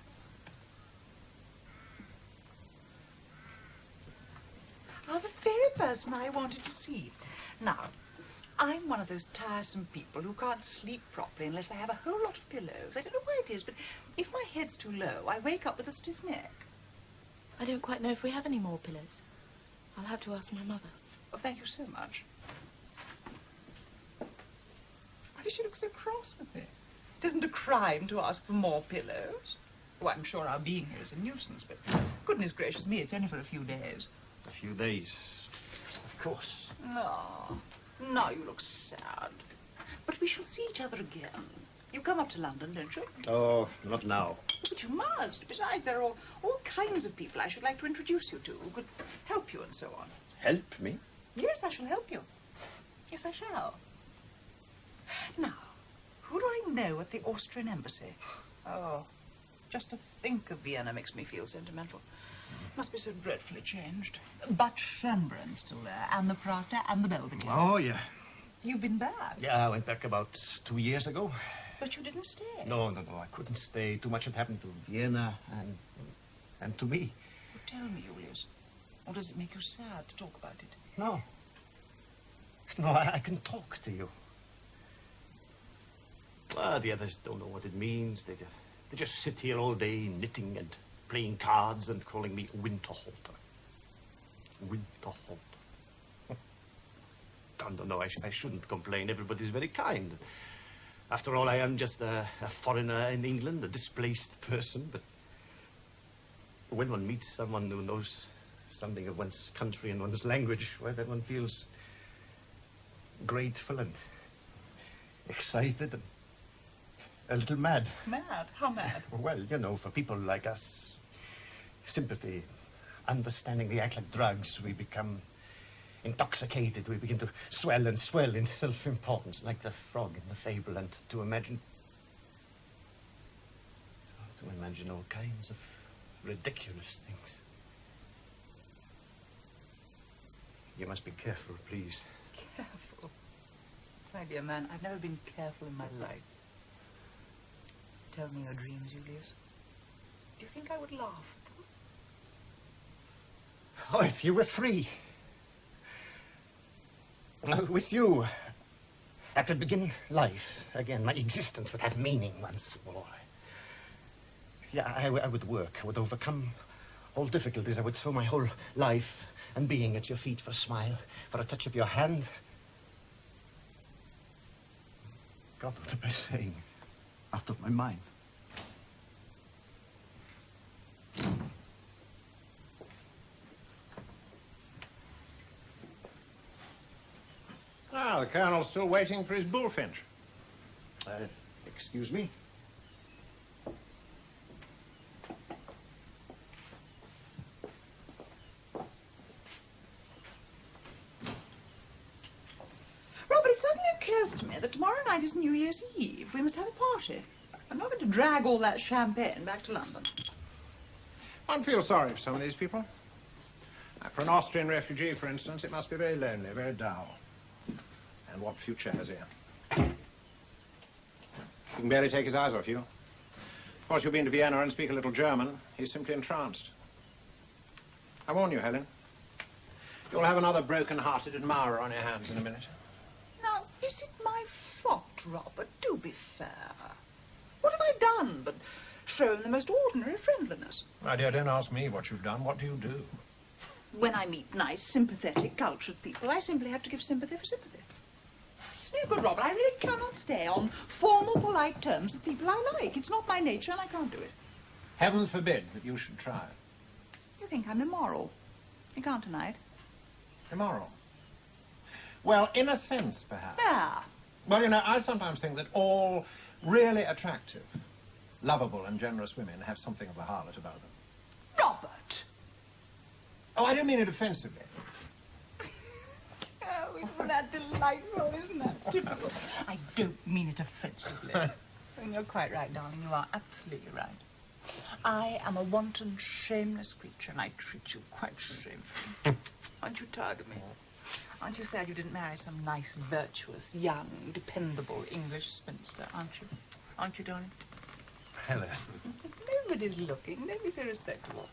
Oh, the very person I wanted to see. Now, I'm one of those tiresome people who can't sleep properly unless I have a whole lot of pillows. I don't know why it is, but if my head's too low, I wake up with a stiff neck. I don't quite know if we have any more pillows. I'll have to ask my mother. Oh, thank you so much. Why does she look so cross with me? It isn't a crime to ask for more pillows. Oh, I'm sure our being here is a nuisance, but goodness gracious me, it's only for a few days. A few days, of course. Oh, now you look sad. But we shall see each other again. You come up to London, don't you? Oh, not now. But you must. Besides, there are all kinds of people I should like to introduce you to who could help you and so on. Help me? Yes, I shall help you. Yes, I shall. Now, who do I know at the Austrian embassy? Oh, just to think of Vienna makes me feel sentimental. Must be so dreadfully changed. But Schönbrunn still there, and the Prater, and the Belvedere. Oh, yeah. You've been back? Yeah, I went back about 2 years ago. But you didn't stay. No, I couldn't stay. Too much had happened to Vienna and to me. Well, tell me, Julius, or does it make you sad to talk about it? No. No, I can talk to you. Well, the others don't know what it means. They just sit here all day knitting and playing cards and calling me Winterhalter. Winterhalter. No, I shouldn't complain. Everybody's very kind. After all, I am just a foreigner in England, a displaced person, but when one meets someone who knows something of one's country and one's language, well, then one feels grateful and excited and a little mad. Mad? How mad? Well, you know, for people like us, sympathy, understanding, they act like drugs. We become intoxicated. We begin to swell and swell in self-importance, like the frog in the fable, and to imagine all kinds of ridiculous things. You must be careful, please. Careful? My dear man, I've never been careful in my life. Tell me your dreams, Julius. Do you think I would laugh at them? Oh, if you were free. With you, I could begin life again. My existence would have meaning once more. Yeah, I would work. I would overcome all difficulties. I would throw my whole life and being at your feet for a smile, for a touch of your hand. God, what am I saying? Out of my mind. Ah, the Colonel's still waiting for his bullfinch. Excuse me? Robert, it suddenly occurs to me that tomorrow night is New Year's Eve. We must have a party. I'm not going to drag all that champagne back to London. One feels sorry for some of these people. For an Austrian refugee, for instance, it must be very lonely, very dull. And what future has he? He can barely take his eyes off you. Of course, you've been to Vienna and speak a little German. He's simply entranced. I warn you, Helen. You'll have another broken-hearted admirer on your hands in a minute. Now, is it my fault, Robert? Do be fair. What have I done but shown the most ordinary friendliness? My dear, don't ask me what you've done. What do you do? When I meet nice, sympathetic, cultured people, I simply have to give sympathy for sympathy. No good, Robert. I really cannot stay on formal, polite terms with people I like. It's not my nature, and I can't do it. Heaven forbid that you should try. You think I'm immoral? You can't deny it. Immoral? Well, in a sense, perhaps. Yeah. Well, you know, I sometimes think that all really attractive, lovable and generous women have something of the harlot about them. Robert! Oh, I don't mean it offensively. Oh, isn't that delightful? Isn't that typical? I don't mean it offensively. And you're quite right, darling. You are absolutely right. I am a wanton, shameless creature, and I treat you quite shamefully. Aren't you tired of me? Aren't you sad you didn't marry some nice, virtuous, young, dependable English spinster, aren't you? Aren't you, darling? Helen. Nobody's looking. Don't be so respectable.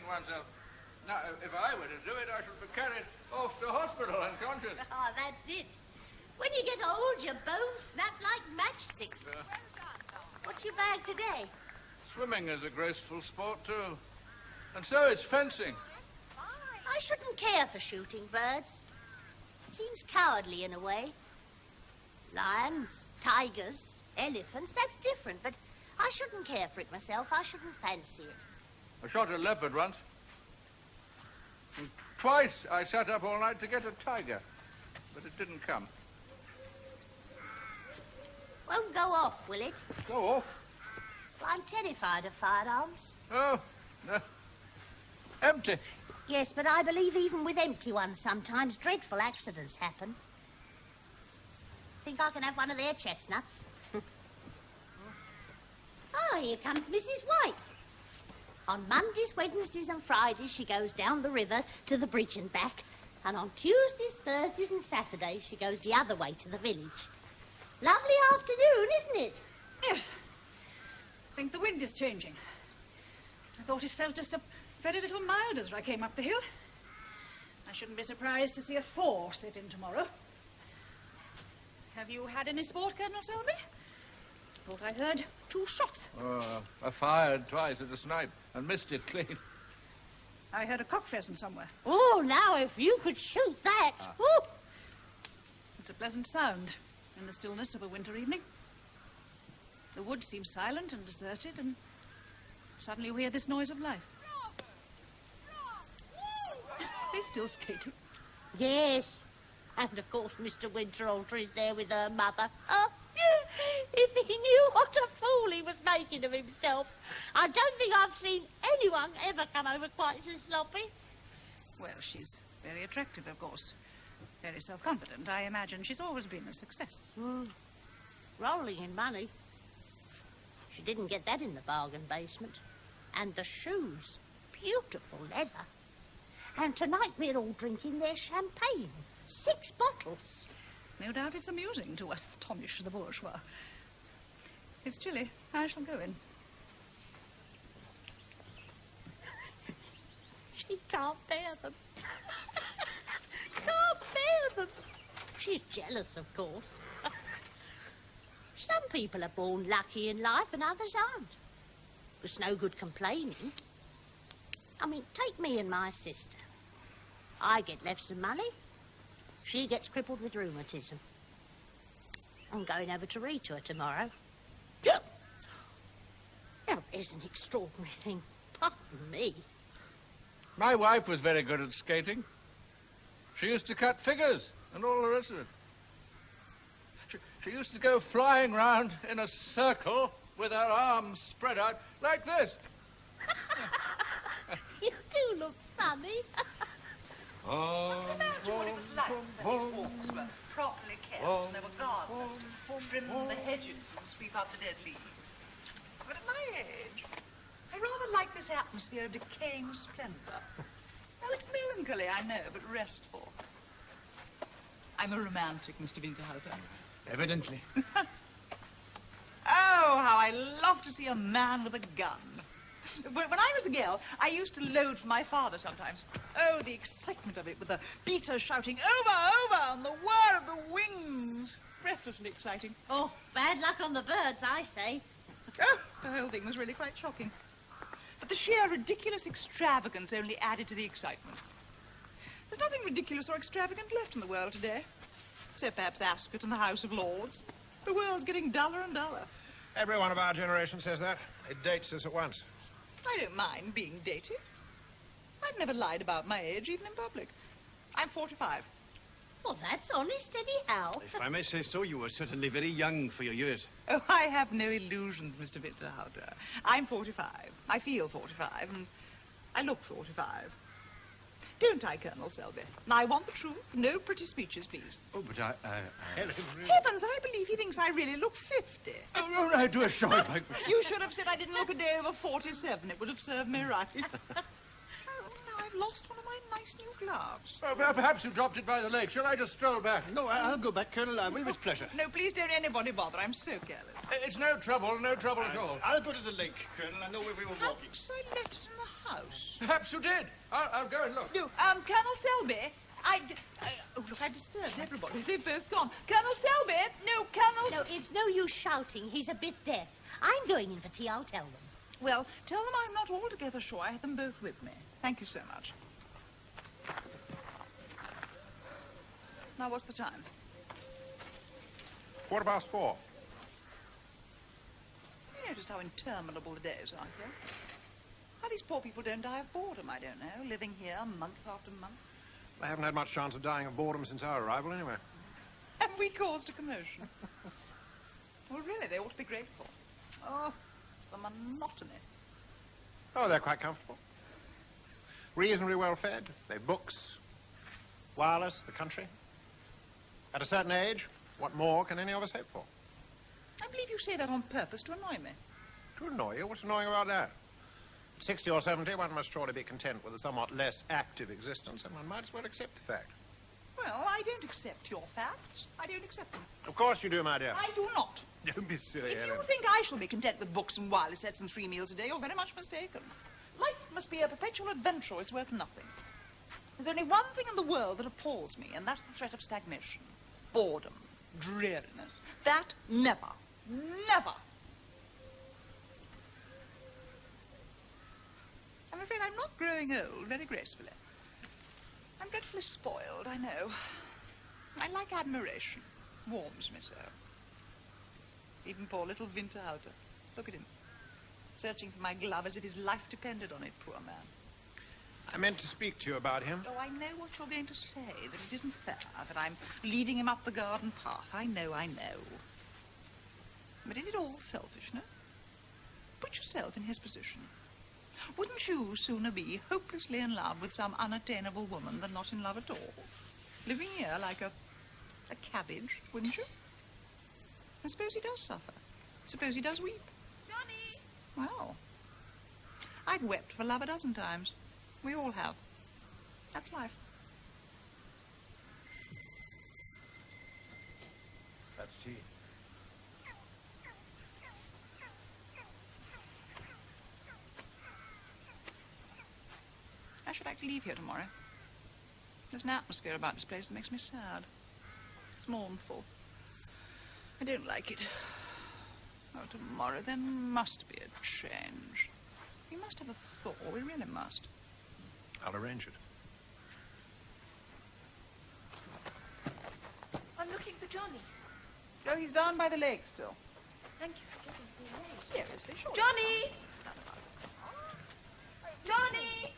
Oneself. Now, if I were to do it, I should be carried off to hospital unconscious. Oh, that's it. When you get old, your bones snap like matchsticks. What's your bag today? Swimming is a graceful sport, too. And so is fencing. I shouldn't care for shooting birds. Seems cowardly in a way. Lions, tigers, elephants, that's different, but I shouldn't care for it myself. I shouldn't fancy it. I shot a leopard once. And twice I sat up all night to get a tiger, but it didn't come. Won't go off, will it? Go off? Well, I'm terrified of firearms. Oh, no. Empty. Yes, but I believe even with empty ones sometimes dreadful accidents happen. Think I can have one of their chestnuts? Oh, here comes Mrs. White. On Mondays, Wednesdays and Fridays she goes down the river to the bridge and back, and on Tuesdays, Thursdays and Saturdays she goes the other way to the village. Lovely afternoon, isn't it? Yes. I think the wind is changing. I thought it felt just a very little mild as I came up the hill. I shouldn't be surprised to see a thaw set in tomorrow. Have you had any sport, Colonel Selby? Thought I heard 2 shots. Oh, I fired twice at a snipe and missed it clean. I heard a cock pheasant somewhere. Oh, now if you could shoot that. Ooh. It's a pleasant sound in the stillness of a winter evening. The wood seems silent and deserted, and suddenly you hear this noise of life. They're still skating. Yes. And of course Mr. Winterhalter is there with her mother. Oh, if he knew what a fool he was making of himself. I don't think I've seen anyone ever come over quite so sloppy. Well, she's very attractive, of course. Very self-confident. I imagine she's always been a success. Rolling in money. She didn't get that in the bargain basement. And the shoes. Beautiful leather. And tonight we're all drinking their champagne. 6 bottles. No doubt it's amusing to astonish the bourgeois. It's chilly. I shall go in. She can't bear them. Can't bear them. She's jealous, of course. Some people are born lucky in life and others aren't. It's no good complaining. I mean, take me and my sister. I get left some money. She gets crippled with rheumatism. I'm going over to read to her tomorrow. Now, there's an extraordinary thing. Pardon me. My wife was very good at skating. She used to cut figures and all the rest of it. She used to go flying round in a circle with her arms spread out like this. You do look funny. Imagine what it was like when these walks were properly kept and there were gardeners to trim the hedges and sweep out the dead leaves. But at my age, I rather like this atmosphere of decaying splendor. Oh, it's melancholy, I know, but restful. I'm a romantic, Mr. Winterhalter. Evidently. Oh, how I love to see a man with a gun. When I was a girl, I used to load for my father sometimes. Oh, the excitement of it, with the beater shouting, over, over, and the whir of the wings. Breathlessly exciting. Oh, bad luck on the birds, I say. Oh, the whole thing was really quite shocking. But the sheer ridiculous extravagance only added to the excitement. There's nothing ridiculous or extravagant left in the world today. Except perhaps Ascot and the House of Lords. The world's getting duller and duller. Everyone of our generation says that. It dates us at once. I don't mind being dated. I've never lied about my age, even in public. I'm 45. Well, that's honest anyhow. If I may say so, you were certainly very young for your years. Oh, I have no illusions, Mr. Winterhalter. I'm 45. I feel 45, and I look 45. Don't I, Colonel Selby? Now, I want the truth. No pretty speeches, please. Oh, but Heavens, I believe he thinks I really look 50. Oh, no, do a show like You should have said I didn't look a day over 47. It would have served me right. Oh, now I've lost one of my nice new gloves. Oh, perhaps you dropped it by the lake. Shall I just stroll back? No, I'll go back, Colonel. I will with pleasure. No, please don't anybody bother. I'm so careless. It's no trouble at all. I'll go to the lake, Colonel. I know where we were walking. Perhaps I left it in the house. Perhaps you did. I'll go and look. No, Colonel Selby, oh, look, I disturbed everybody. They've both gone. Colonel Selby! No, Colonel... No, it's no use shouting. He's a bit deaf. I'm going in for tea. I'll tell them. Well, tell them I'm not altogether sure I had them both with me. Thank you so much. Now, what's the time? 4:15. You noticed how interminable the days are here? How these poor people don't die of boredom, I don't know, living here month after month. They haven't had much chance of dying of boredom since our arrival, anyway. Have we caused a commotion? Well, really, they ought to be grateful. Oh, the monotony. Oh, they're quite comfortable. reasonably well fed. They've books, wireless, the country. At a certain age, what more can any of us hope for? I believe you say that on purpose to annoy me. To annoy you? What's annoying about that? At 60 or 70, one must surely be content with a somewhat less active existence, and one might as well accept the fact. Well, I don't accept your facts. I don't accept them. Of course you do, my dear. I do not. Don't be silly, If Ellen. you think I shall be content with books and wireless sets and 3 meals a day, you're very much mistaken. Life must be a perpetual adventure. It's worth nothing. There's only one thing in the world that appalls me, and that's the threat of stagnation. Boredom. Dreariness. That never, never. I'm afraid I'm not growing old very gracefully. I'm dreadfully spoiled, I know. I like admiration. Warms me so. Even poor little Winterhalter. Look at him. Searching for my glove as if his life depended on it, poor man. I meant to speak to you about him. Oh, I know what you're going to say, that it isn't fair, that I'm leading him up the garden path. I know. But is it all selfishness? Put yourself in his position. Wouldn't you sooner be hopelessly in love with some unattainable woman than not in love at all? Living here like a cabbage, wouldn't you? I suppose he does suffer. Suppose he does weep. Johnny! Well, I've wept for love a dozen times. We all have. That's life. That's tea. I should like to leave here tomorrow. There's an atmosphere about this place that makes me sad. It's mournful. I don't like it. Oh, tomorrow there must be a change. We must have a thaw. We really must. I'll arrange it. I'm looking for Johnny. Oh, he's down by the lake still. Thank you for giving me a name. Seriously, sure. Johnny! Johnny!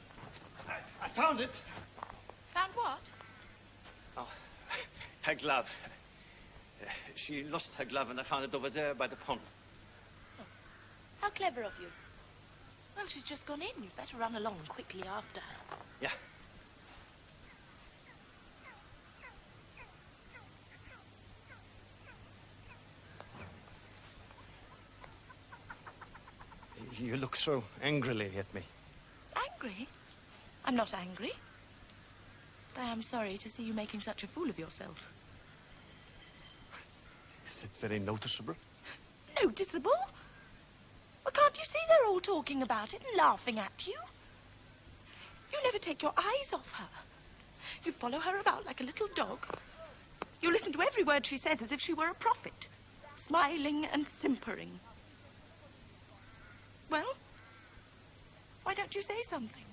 I found it. Found what? Oh, her glove. She lost her glove, and I found it over there by the pond. How clever of you. Well, she's just gone in. You'd better run along quickly after her. Yeah. You look so angrily at me. Angry? I'm not angry. But I am sorry to see you making such a fool of yourself. Is it very noticeable? Noticeable? Well, can't you see they're all talking about it and laughing at you? You never take your eyes off her. You follow her about like a little dog. You listen to every word she says as if she were a prophet, smiling and simpering. Well, why don't you say something?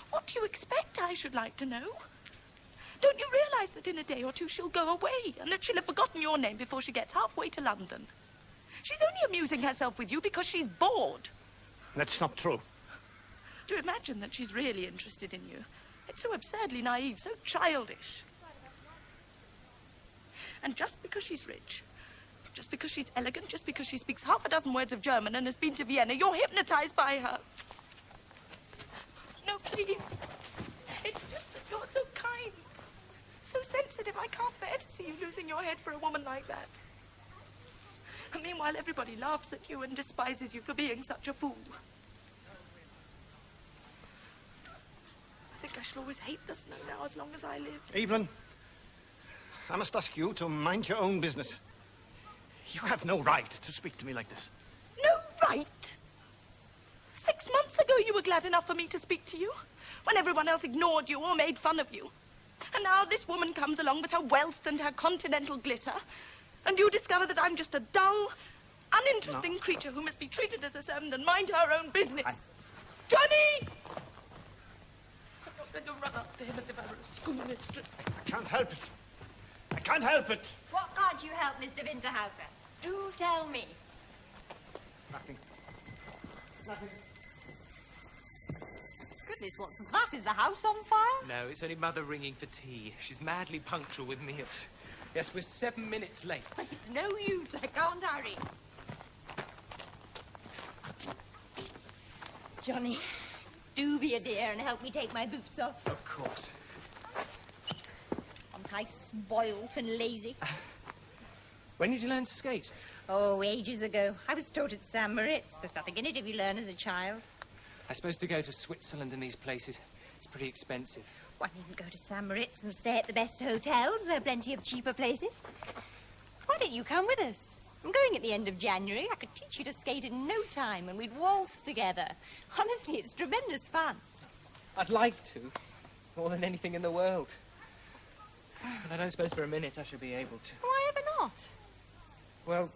What do you expect, I should like to know? Don't you realize that in a day or two she'll go away and that she'll have forgotten your name before she gets halfway to London? She's only amusing herself with you because she's bored. That's not true. To imagine that she's really interested in you, it's so absurdly naive, so childish. And just because she's rich, just because she's elegant, just because she speaks half a dozen words of German and has been to Vienna, you're hypnotized by her. No, please. It's just that you're so kind, so sensitive. I can't bear to see you losing your head for a woman like that. And meanwhile, everybody laughs at you and despises you for being such a fool. I think I shall always hate the snow now as long as I live. Evelyn, I must ask you to mind your own business. You have no right to speak to me like this. No right? 6 months ago you were glad enough for me to speak to you, when everyone else ignored you or made fun of you. And now this woman comes along with her wealth and her continental glitter, and you discover that I'm just a dull, uninteresting creature who must be treated as a servant and mind her own business. Johnny! I'm not going to run up to him as if I were a schoolmistress. I can't help it. I can't help it. What can't you help, Mr. Winterhalter? Do tell me. Nothing. Nothing. Goodness, what's that? Is the house on fire? No, it's only Mother ringing for tea. She's madly punctual with meals. Yes, we're 7 minutes late. It's no use. I can't hurry. Johnny, Do be a dear and help me take my boots off. Of course. Aren't I spoilt and lazy? When did you learn to skate? Oh, ages ago. I was taught at St. Moritz. There's nothing in it if you learn as a child. I suppose to go to Switzerland and these places, it's pretty expensive. One needn't go to St. Moritz and stay at the best hotels. There are plenty of cheaper places. Why don't you come with us? I'm going at the end of January. I could teach you to skate in no time and we'd waltz together. Honestly, it's tremendous fun. I'd like to, more than anything in the world. But I don't suppose for a minute I should be able to. Why ever not? Well,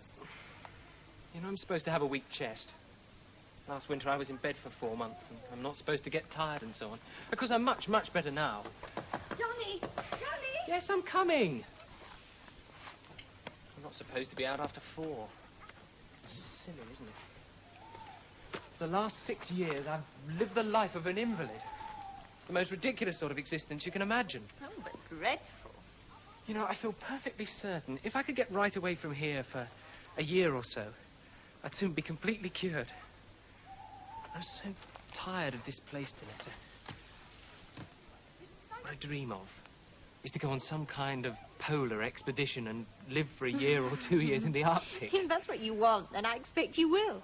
you know, I'm supposed to have a weak chest. Last winter I was in bed for 4 months, and I'm not supposed to get tired and so on. Of course, I'm much, much better now. Johnny! Johnny! Yes, I'm coming. I'm not supposed to be out after 4. It's silly, isn't it? For the last 6 years, I've lived the life of an invalid. It's the most ridiculous sort of existence you can imagine. Oh, but dreadful. You know, I feel perfectly certain if I could get right away from here for a year or so, I'd soon be completely cured. I'm so tired of this place, Danetta. What I dream of is to go on some kind of polar expedition and live for a year or 2 years in the Arctic. If that's what you want, then I expect you will.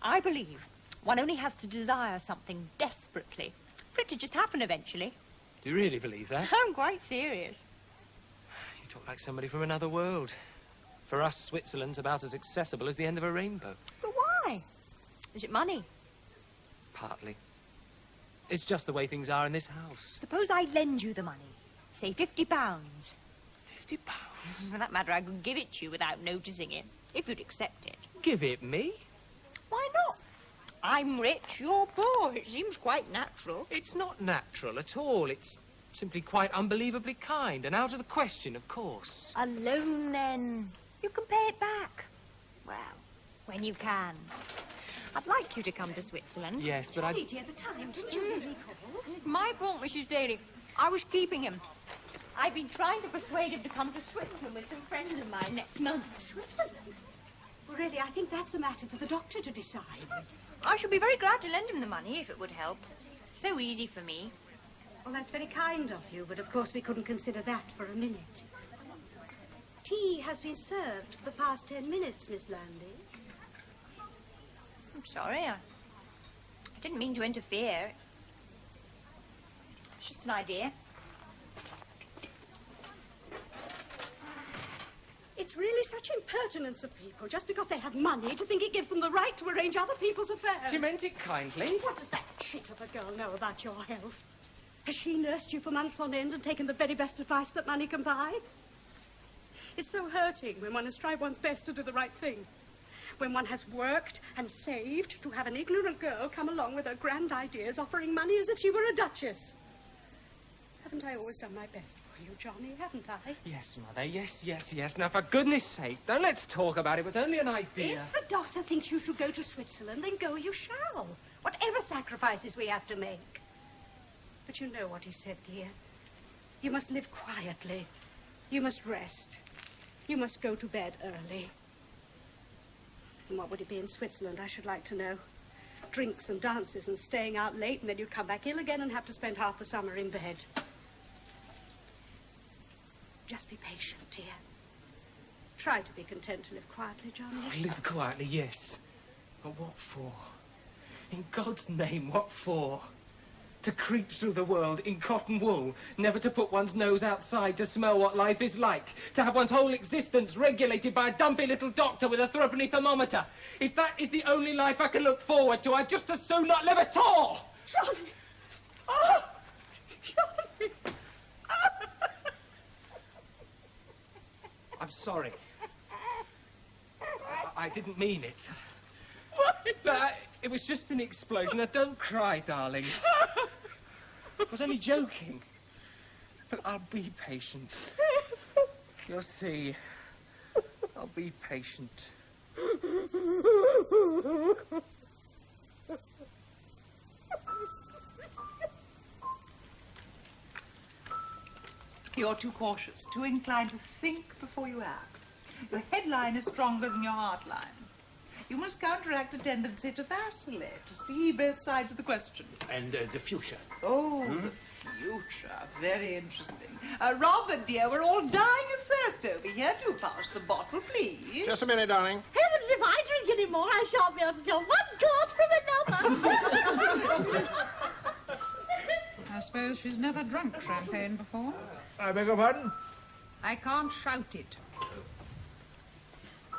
I believe one only has to desire something desperately for it to just happen eventually. Do you really believe that? I'm quite serious. You talk like somebody from another world. For us, Switzerland's about as accessible as the end of a rainbow. But why? Is it money? Partly. It's just the way things are in this house. Suppose I lend you the money. Say £50. £50? For that matter, I could give it to you without noticing it, if you'd accept it. Give it me? Why not? I'm rich, you're poor. It seems quite natural. It's not natural at all. It's simply quite unbelievably kind and out of the question, of course. A loan, then. You can pay it back. Well, when you can. I'd like you to come to Switzerland. Yes, but Johnny, dear, the time, didn't you really call? My fault, Mrs. Daly. I was keeping him. I've been trying to persuade him to come to Switzerland with some friends of mine next month. Switzerland? Well, really, I think that's a matter for the doctor to decide. I should be very glad to lend him the money if it would help. So easy for me. Well, that's very kind of you, but of course we couldn't consider that for a minute. Tea has been served for the past 10 minutes, Miss Landy. I'm sorry. I didn't mean to interfere. It's just an idea. It's really such impertinence of people, just because they have money, to think it gives them the right to arrange other people's affairs. She meant it kindly. What does that chit of a girl know about your health? Has she nursed you for months on end and taken the very best advice that money can buy? It's so hurting when one has tried one's best to do the right thing. When one has worked and saved to have an ignorant girl come along with her grand ideas, offering money as if she were a duchess. Haven't I always done my best for you, Johnny, haven't I? Yes, Mother, yes. Now, for goodness sake, don't let's talk about it. It was only an idea. If the doctor thinks you should go to Switzerland, then go you shall. Whatever sacrifices we have to make. But you know what he said, dear. You must live quietly. You must rest. You must go to bed early. And what would it be in Switzerland, I should like to know? Drinks and dances and staying out late, and then you'd come back ill again and have to spend half the summer in bed. Just be patient, dear. Try to be content to live quietly, Johnny. Oh, live quietly, yes. But what for? In God's name, what for? To creep through the world in cotton wool, never to put one's nose outside to smell what life is like, to have one's whole existence regulated by a dumpy little doctor with a threepenny thermometer. If that is the only life I can look forward to, I'd just as soon not live at all! Johnny! Oh! Johnny! I'm sorry. I didn't mean it. It was just an explosion. Now, don't cry, darling. I was only joking. But I'll be patient. You'll see. I'll be patient. You're too cautious, too inclined to think before you act. Your headline is stronger than your heartline. You must counteract a tendency to vacillate, to see both sides of the question. And the future. Oh, the future. Very interesting. Robert, dear, we're all dying of thirst over here. Do pass the bottle, please. Just a minute, darling. Heavens, if I drink any more, I shan't be able to tell one god from another. I suppose she's never drunk champagne before. I beg your pardon? I can't shout it.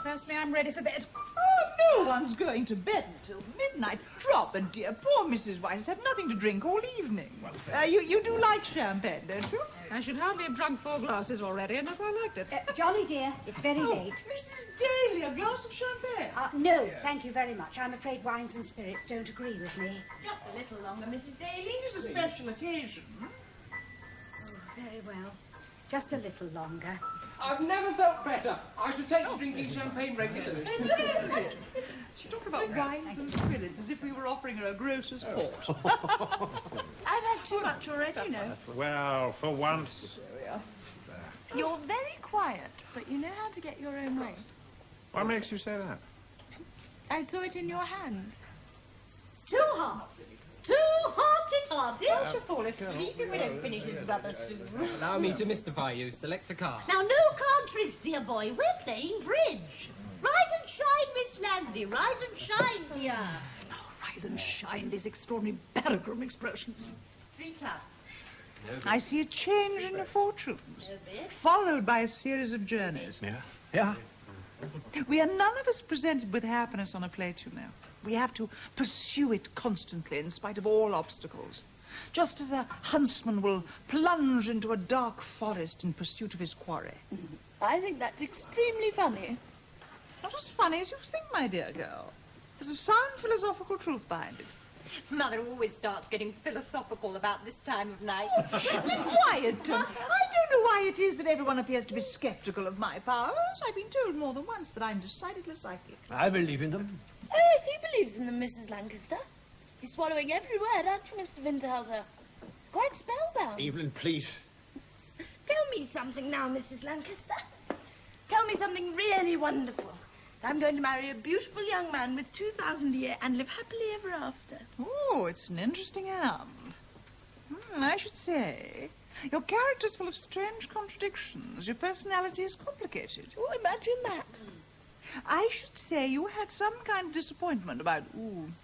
Firstly, I'm ready for bed. Oh, no one's going to bed until midnight. Robert, dear, poor Mrs. White has had nothing to drink all evening. You do like champagne, don't you? I should hardly have drunk 4 glasses already unless I liked it. Johnny, dear, it's very late. Mrs. Daly, a glass of champagne. No, thank you very much. I'm afraid wines and spirits don't agree with me. Just a little longer, Mrs. Daly. It is a special occasion. Very well. Just a little longer. I've never felt better. I should take to drinking champagne regularly. She talked about wines and spirits as if we were offering her a grocer's port. I've had too much already, you know. Well, for once. You're very quiet, but you know how to get your own way. What makes you say that? I saw it in your hand. 2 hearts. 2 hearty-tarty. I shall fall asleep if we don't finish this rather soon. Allow me to mystify you. Select a card. Now, no card tricks, dear boy. We're playing bridge. Rise and shine, Miss Landy. Rise and shine, dear. Oh, rise and shine, these extraordinary Barragram expressions. 3 clubs. I see a change in your fortunes, followed by a series of journeys. Yeah? We are none of us presented with happiness on a plate, you know. We have to pursue it constantly in spite of all obstacles. Just as a huntsman will plunge into a dark forest in pursuit of his quarry. I think that's extremely funny. Not as funny as you think, my dear girl. There's a sound philosophical truth behind it. Mother always starts getting philosophical about this time of night. Quiet, Tom. I don't know why it is that everyone appears to be sceptical of my powers. I've been told more than once that I'm decidedly psychic. I believe in them. Oh, yes, he believes in them, Mrs. Lancaster. He's swallowing every word, aren't you, Mr. Winterhalter? Quite spellbound. Evelyn, please. Tell me something now, Mrs. Lancaster. Tell me something really wonderful. I'm going to marry a beautiful young man with 2,000 a year and live happily ever after. Oh, it's an interesting end. I should say, your character's full of strange contradictions. Your personality is complicated. Oh, imagine that. I should say you had some kind of disappointment about,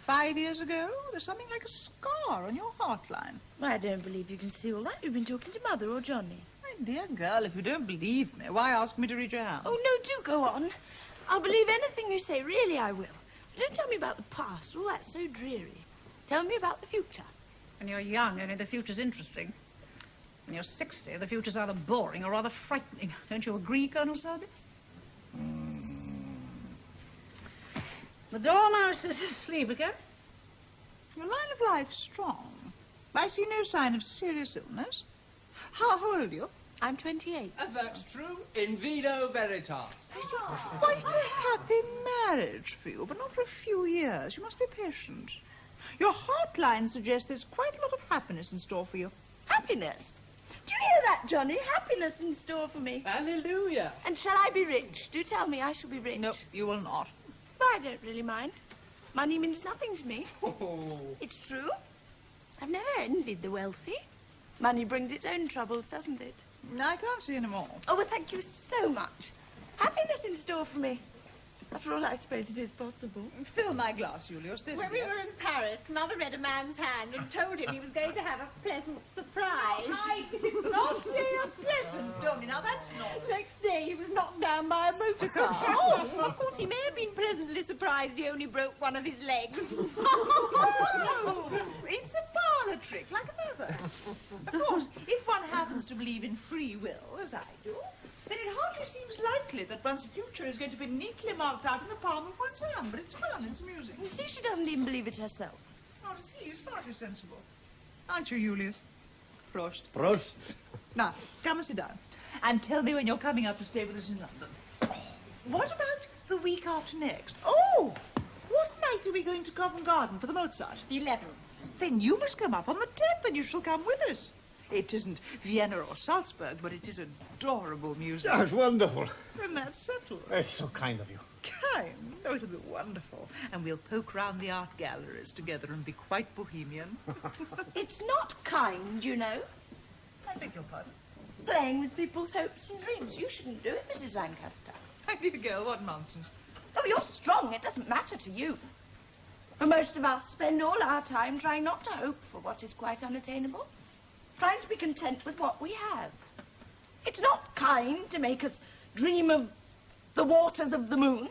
5 years ago. There's something like a scar on your heartline. I don't believe you can see all that. You've been talking to Mother or Johnny. My dear girl, if you don't believe me, why ask me to read your hand? Oh, no, do go on. I'll believe anything you say, really I will. But don't tell me about the past. Oh, that's so dreary. Tell me about the future. When you're young, only the future's interesting. When you're 60, the future's either boring or rather frightening. Don't you agree, Colonel Selby? The Dormouse is asleep again. Your line of life's strong. I see no sign of serious illness. How old are you? I'm 28. That's true. In vino veritas. I see quite a happy marriage for you, but not for a few years. You must be patient. Your heartline suggests there's quite a lot of happiness in store for you. Happiness? Do you hear that, Johnny? Happiness in store for me. Hallelujah. And shall I be rich? Do tell me I shall be rich. No, you will not. But I don't really mind. Money means nothing to me. Oh. It's true. I've never envied the wealthy. Money brings its own troubles, doesn't it? I can't see any more. Oh, well, thank you so much. Happiness in store for me. After all, I suppose it is possible. Fill my glass, Julius. This When we were in Paris, Mother read a man's hand and told him he was going to have a pleasant surprise. I did not say a pleasant, Tony. Now, that's not... Next day, he was knocked down by a motor car. Oh, of course, he may have been pleasantly surprised he only broke one of his legs. Oh, it's a parlour trick, like another. Of course, if one happens to believe in free will, as I do, then it hardly seems likely that one's future is going to be neatly marked out in the palm of one's hand. But it's fun, it's amusing. You see, she doesn't even believe it herself. Not as he is far too sensible. Aren't you, Julius? Prost. Prost. Now, come and sit down. And tell me when you're coming up to stay with us in London. What about the week after next? Oh! What night are we going to Covent Garden for the Mozart? 11. Then you must come up on the 10th and you shall come with us. It isn't Vienna or Salzburg, but it is adorable music. That's wonderful. And that's settled. It's so kind of you. kind. Oh, it'll be wonderful. And we'll poke round the art galleries together and be quite bohemian. It's not kind, you know. I beg your pardon? Playing with people's hopes and dreams. You shouldn't do it, Mrs. Lancaster. My dear girl, what nonsense. Oh, you're strong. It doesn't matter to you. For most of us spend all our time trying not to hope for what is quite unattainable. Trying to be content with what we have. It's not kind to make us dream of the waters of the moon,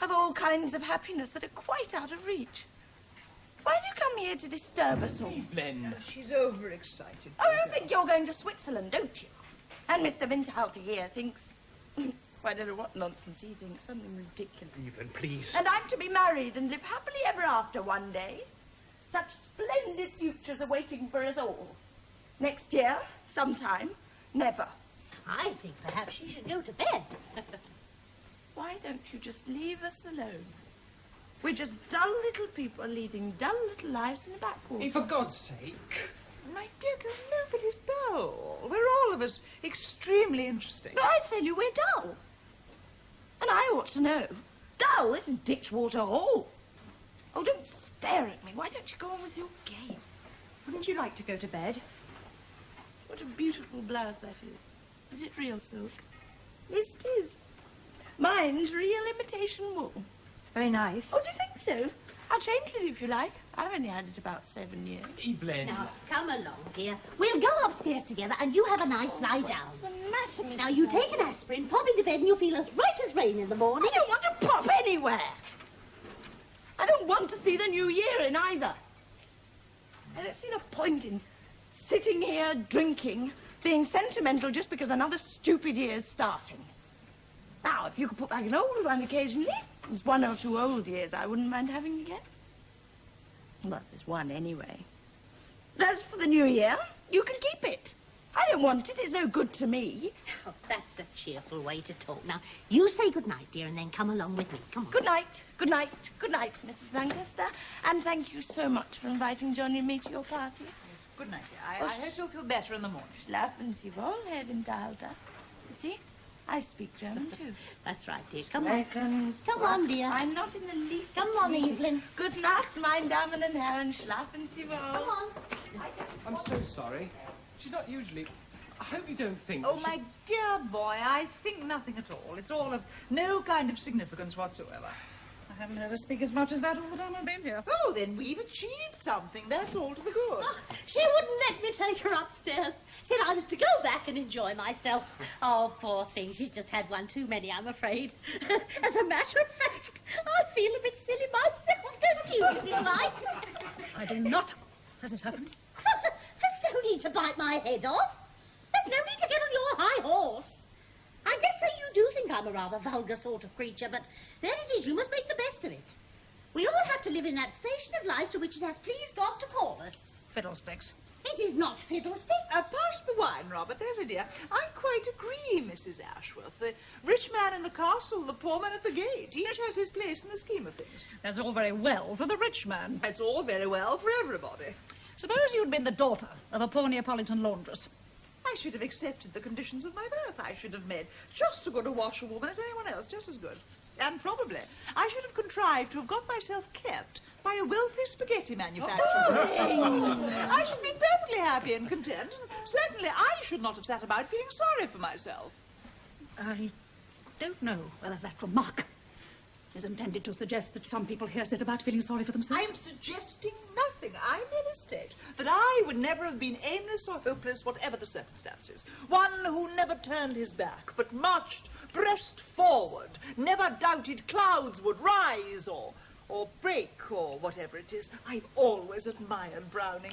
of all kinds of happiness that are quite out of reach. Why do you come here to disturb us all? Then. She's overexcited. Oh, you think you're going to Switzerland, don't you? And Mr. Winterhalter here thinks... I don't know what nonsense he thinks, something ridiculous. Evelyn, please. And I'm to be married and live happily ever after one day. Such splendid futures are waiting for us all. Next year, sometime, never. I think perhaps she should go to bed. Why don't you just leave us alone? We're just dull little people leading dull little lives in a backwater. For God's sake. My dear girl, nobody's dull. We're all of us extremely interesting. No, I tell you, we're dull. And I ought to know. Dull, this is Ditchwater Hall. Oh, don't stare at me. Why don't you go on with your game? Wouldn't you like to go to bed? What a beautiful blouse that is. Is it real silk? Yes, it is. Mine's real imitation wool. It's very nice. Oh, do you think so? I'll change with you if you like. I've only had it about 7 years. Evelyn. Now, come along, dear. We'll go upstairs together and you have a nice lie down. What's the matter, Mrs. Now, you take an aspirin, pop into bed, and you'll feel as right as rain in the morning. I don't want to pop anywhere. I don't want to see the new year in either. I don't see the point in sitting here drinking, being sentimental just because another stupid year's starting. Now, if you could put back an old one occasionally, there's 1 or 2 old years I wouldn't mind having again. Well, there's one anyway. But as for the new year, you can keep it. I don't want it. It's no good to me. Oh, that's a cheerful way to talk. Now, you say good night, dear, and then come along with me. Come on. Good night, good night, good night, Mrs. Lancaster. And thank you so much for inviting Johnny and me to your party. Yes, good night, dear. I hope you'll feel better in the morning. Schlafen Sie wohl, Herr Winterhalter. You see, I speak German too. That's right, dear. Come on. Come on, dear. I'm not in the least. Come on, asleep. Evelyn. Good night, meine Damen und Herren. Schlafen Sie wohl. Come on. I'm so sorry. She's not usually... I hope you don't think... Oh, my dear boy, I think nothing at all. It's all of no kind of significance whatsoever. I haven't heard her speak as much as that all the time I've been here. Oh, then we've achieved something. That's all to the good. Oh, she wouldn't let me take her upstairs. Said I was to go back and enjoy myself. Oh, poor thing. She's just had one too many, I'm afraid. As a matter of fact, I feel a bit silly myself, don't you, Mrs. Light? I do not. Has it happened? There's no need to bite my head off. There's no need to get on your high horse. I dare say you do think I'm a rather vulgar sort of creature, but there it is. You must make the best of it. We all have to live in that station of life to which it has pleased God to call us. Fiddlesticks. It is not fiddlesticks. Pass the wine, Robert. There's a dear. I quite agree, Mrs. Ashworth. The rich man in the castle, the poor man at the gate. Each has his place in the scheme of things. That's all very well for the rich man. It's all very well for everybody. Suppose you'd been the daughter of a poor Neapolitan laundress. I should have accepted the conditions of my birth. I should have made just as good a washerwoman as anyone else, just as good. And probably I should have contrived to have got myself kept by a wealthy spaghetti manufacturer. I should have been perfectly happy and content, and certainly I should not have sat about feeling sorry for myself. I don't know whether that remark is intended to suggest that some people here sit about feeling sorry for themselves. I'm suggesting nothing. I merely state that I would never have been aimless or hopeless, whatever the circumstances. One who never turned his back, but marched breast forward, never doubted clouds would rise or break or whatever it is. I've always admired Browning.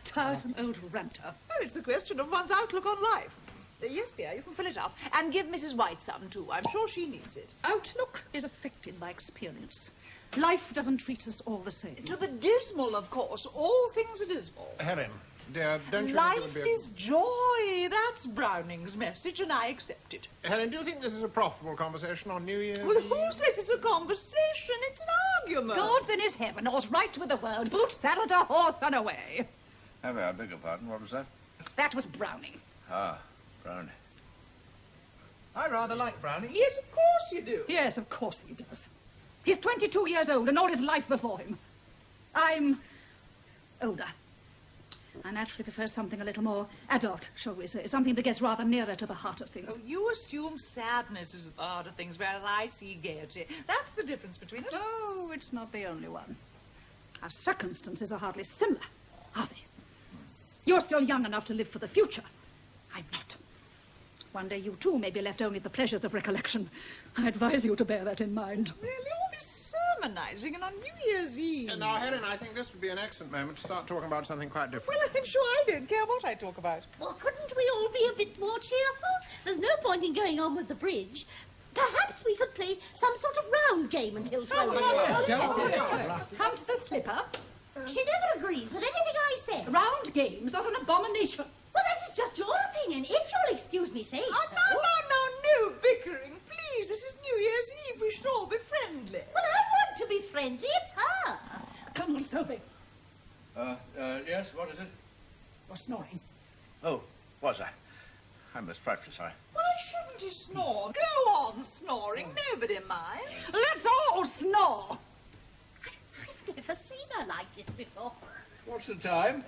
Tiresome old ranter. Well, it's a question of one's outlook on life. Yes, dear, you can fill it up. And give Mrs. White some, too. I'm sure she needs it. Outlook is affected by experience. Life doesn't treat us all the same. To the dismal, of course. All things are dismal. Helen, dear, don't you Life think it would be... is joy. That's Browning's message, and I accept it. Helen, do you think this is a profitable conversation on New Year's Well, Eve? who says it's a conversation? It's an argument. God's in his heaven, all's right with the world. Boot, saddle to horse, and away. I beg your pardon, what was that? That was Browning. Ah, Browning. I rather like Browning. Yes, of course you do. Yes, of course he does. He's 22 years old and all his life before him. I'm older. I naturally prefer something a little more adult, shall we say, something that gets rather nearer to the heart of things. Oh, you assume sadness is at the heart of things, whereas I see gaiety. That's the difference between us. Oh, it's not the only one. Our circumstances are hardly similar, are they? You're still young enough to live for the future. I'm not. One day you, too, may be left only the pleasures of recollection. I advise you to bear that in mind. Really? All this sermonizing and on New Year's Eve. Now, Helen, I think this would be an excellent moment to start talking about something quite different. Well, I'm sure I don't care what I talk about. Well, couldn't we all be a bit more cheerful? There's no point in going on with the bridge. Perhaps we could play some sort of round game until 12 o'clock. Come to the slipper. She never agrees with anything I say. Round games are an abomination. Well, that is just your opinion, if you'll excuse me saying so. No bickering. Please, this is New Year's Eve. We should all be friendly. Well, I want to be friendly. It's her. Colonel Selby. Yes, what is it? You're snoring. Oh, was I? I'm most frightfully sorry. Why shouldn't he snore? Go on snoring. Nobody minds. Let's all snore. I've never seen her like this before. What's the time?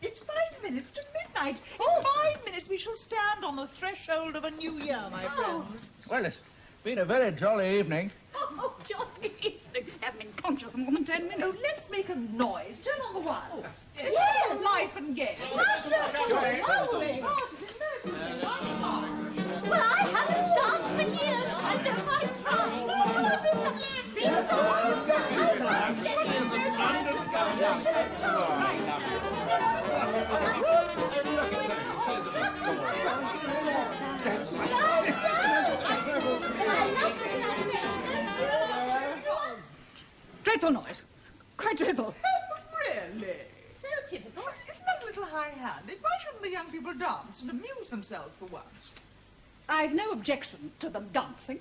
It's 5 minutes to midnight. In 5 minutes we shall stand on the threshold of a new year, my friends. Well, it's been a very jolly evening. Oh, jolly evening. Hasn't been conscious more than 10 minutes. Oh, let's make a noise. Turn on the wires. It's Yes. all life and gay. Well, I haven't danced for years. I know I've tried. Dreadful noise. Quite dreadful. Really? So typical. Isn't that a little high-handed? Why shouldn't the young people dance and amuse themselves for once? I've no objection to them dancing,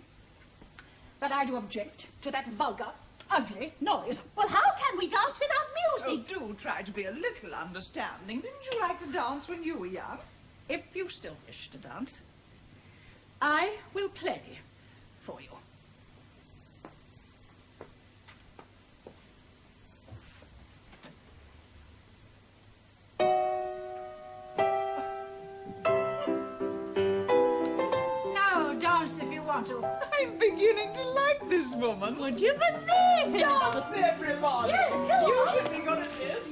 but I do object to that vulgar, ugly noise. Well, how can we dance without Oh, music? do try to be a little understanding. Didn't you like to dance when you were young? If you still wish to dance, I will play for you. Now dance if you want to. I'm beginning to like this woman. Would you believe it? Dance, everybody. Yes, go You on. should be good at this.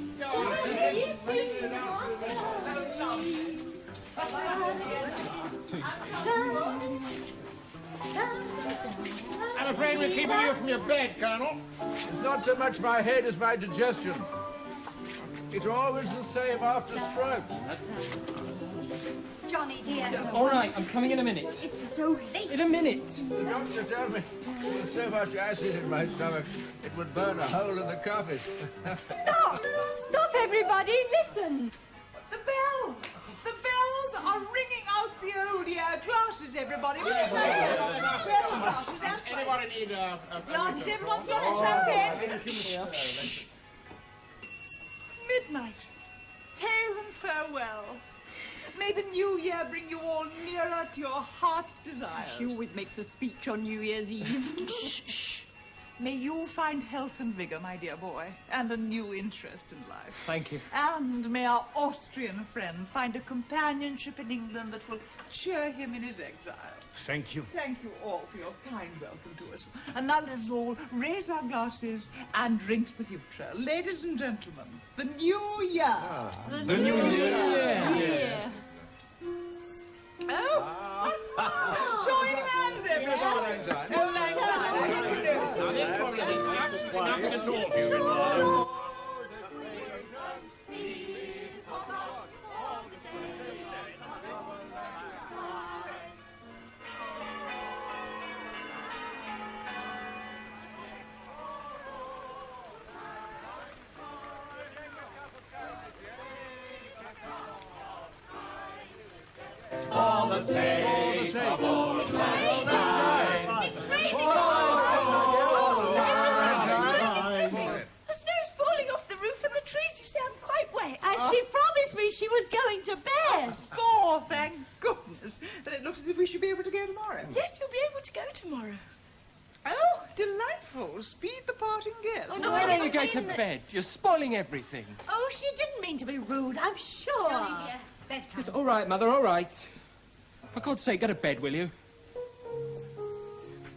I'm afraid we're keeping you from your bed, Colonel. It's not so much my head as my digestion. It's always the same after stroke. Johnny, dear. All right, I'm coming in a minute. It's so late. In a minute. The doctor told me there's so much acid in my stomach, it would burn a hole in the carpet. Stop! Stop, everybody! Listen! The bells! The bells are ringing out the old year. Glasses, everybody. Where are the glasses? That's right. Anybody need a Glasses, everyone's got it. Champagne. Midnight. Hail and farewell. May the new year bring you all nearer to your heart's desires. She always makes a speech on New Year's Eve. Shh, shh. May you find health and vigor, my dear boy, and a new interest in life. Thank you. And may our Austrian friend find a companionship in England that will cheer him in his exile. Thank you. Thank you all for your kind welcome to us. And now let us all raise our glasses and drink to the future. Ladies and gentlemen, the new year. The new year. Yeah. Oh! Join hands, everybody. No, lang syne. Now, this probably is absolutely nothing at all beautiful. The snow's falling off the roof and the trees. You see, I'm quite wet. And she promised me she was going to bed. Oh, thank goodness. Then it looks as if we should be able to go tomorrow. Yes, you'll be able to go tomorrow. Oh, delightful. Oh, speed the parting guest. Oh, no, Why I don't you didn't go to mean- bed? You're spoiling everything. Oh, she didn't mean to be rude, I'm sure. Johnny, dear, bedtime. It's all right, Mother, all right. For God's sake, go to bed, will you?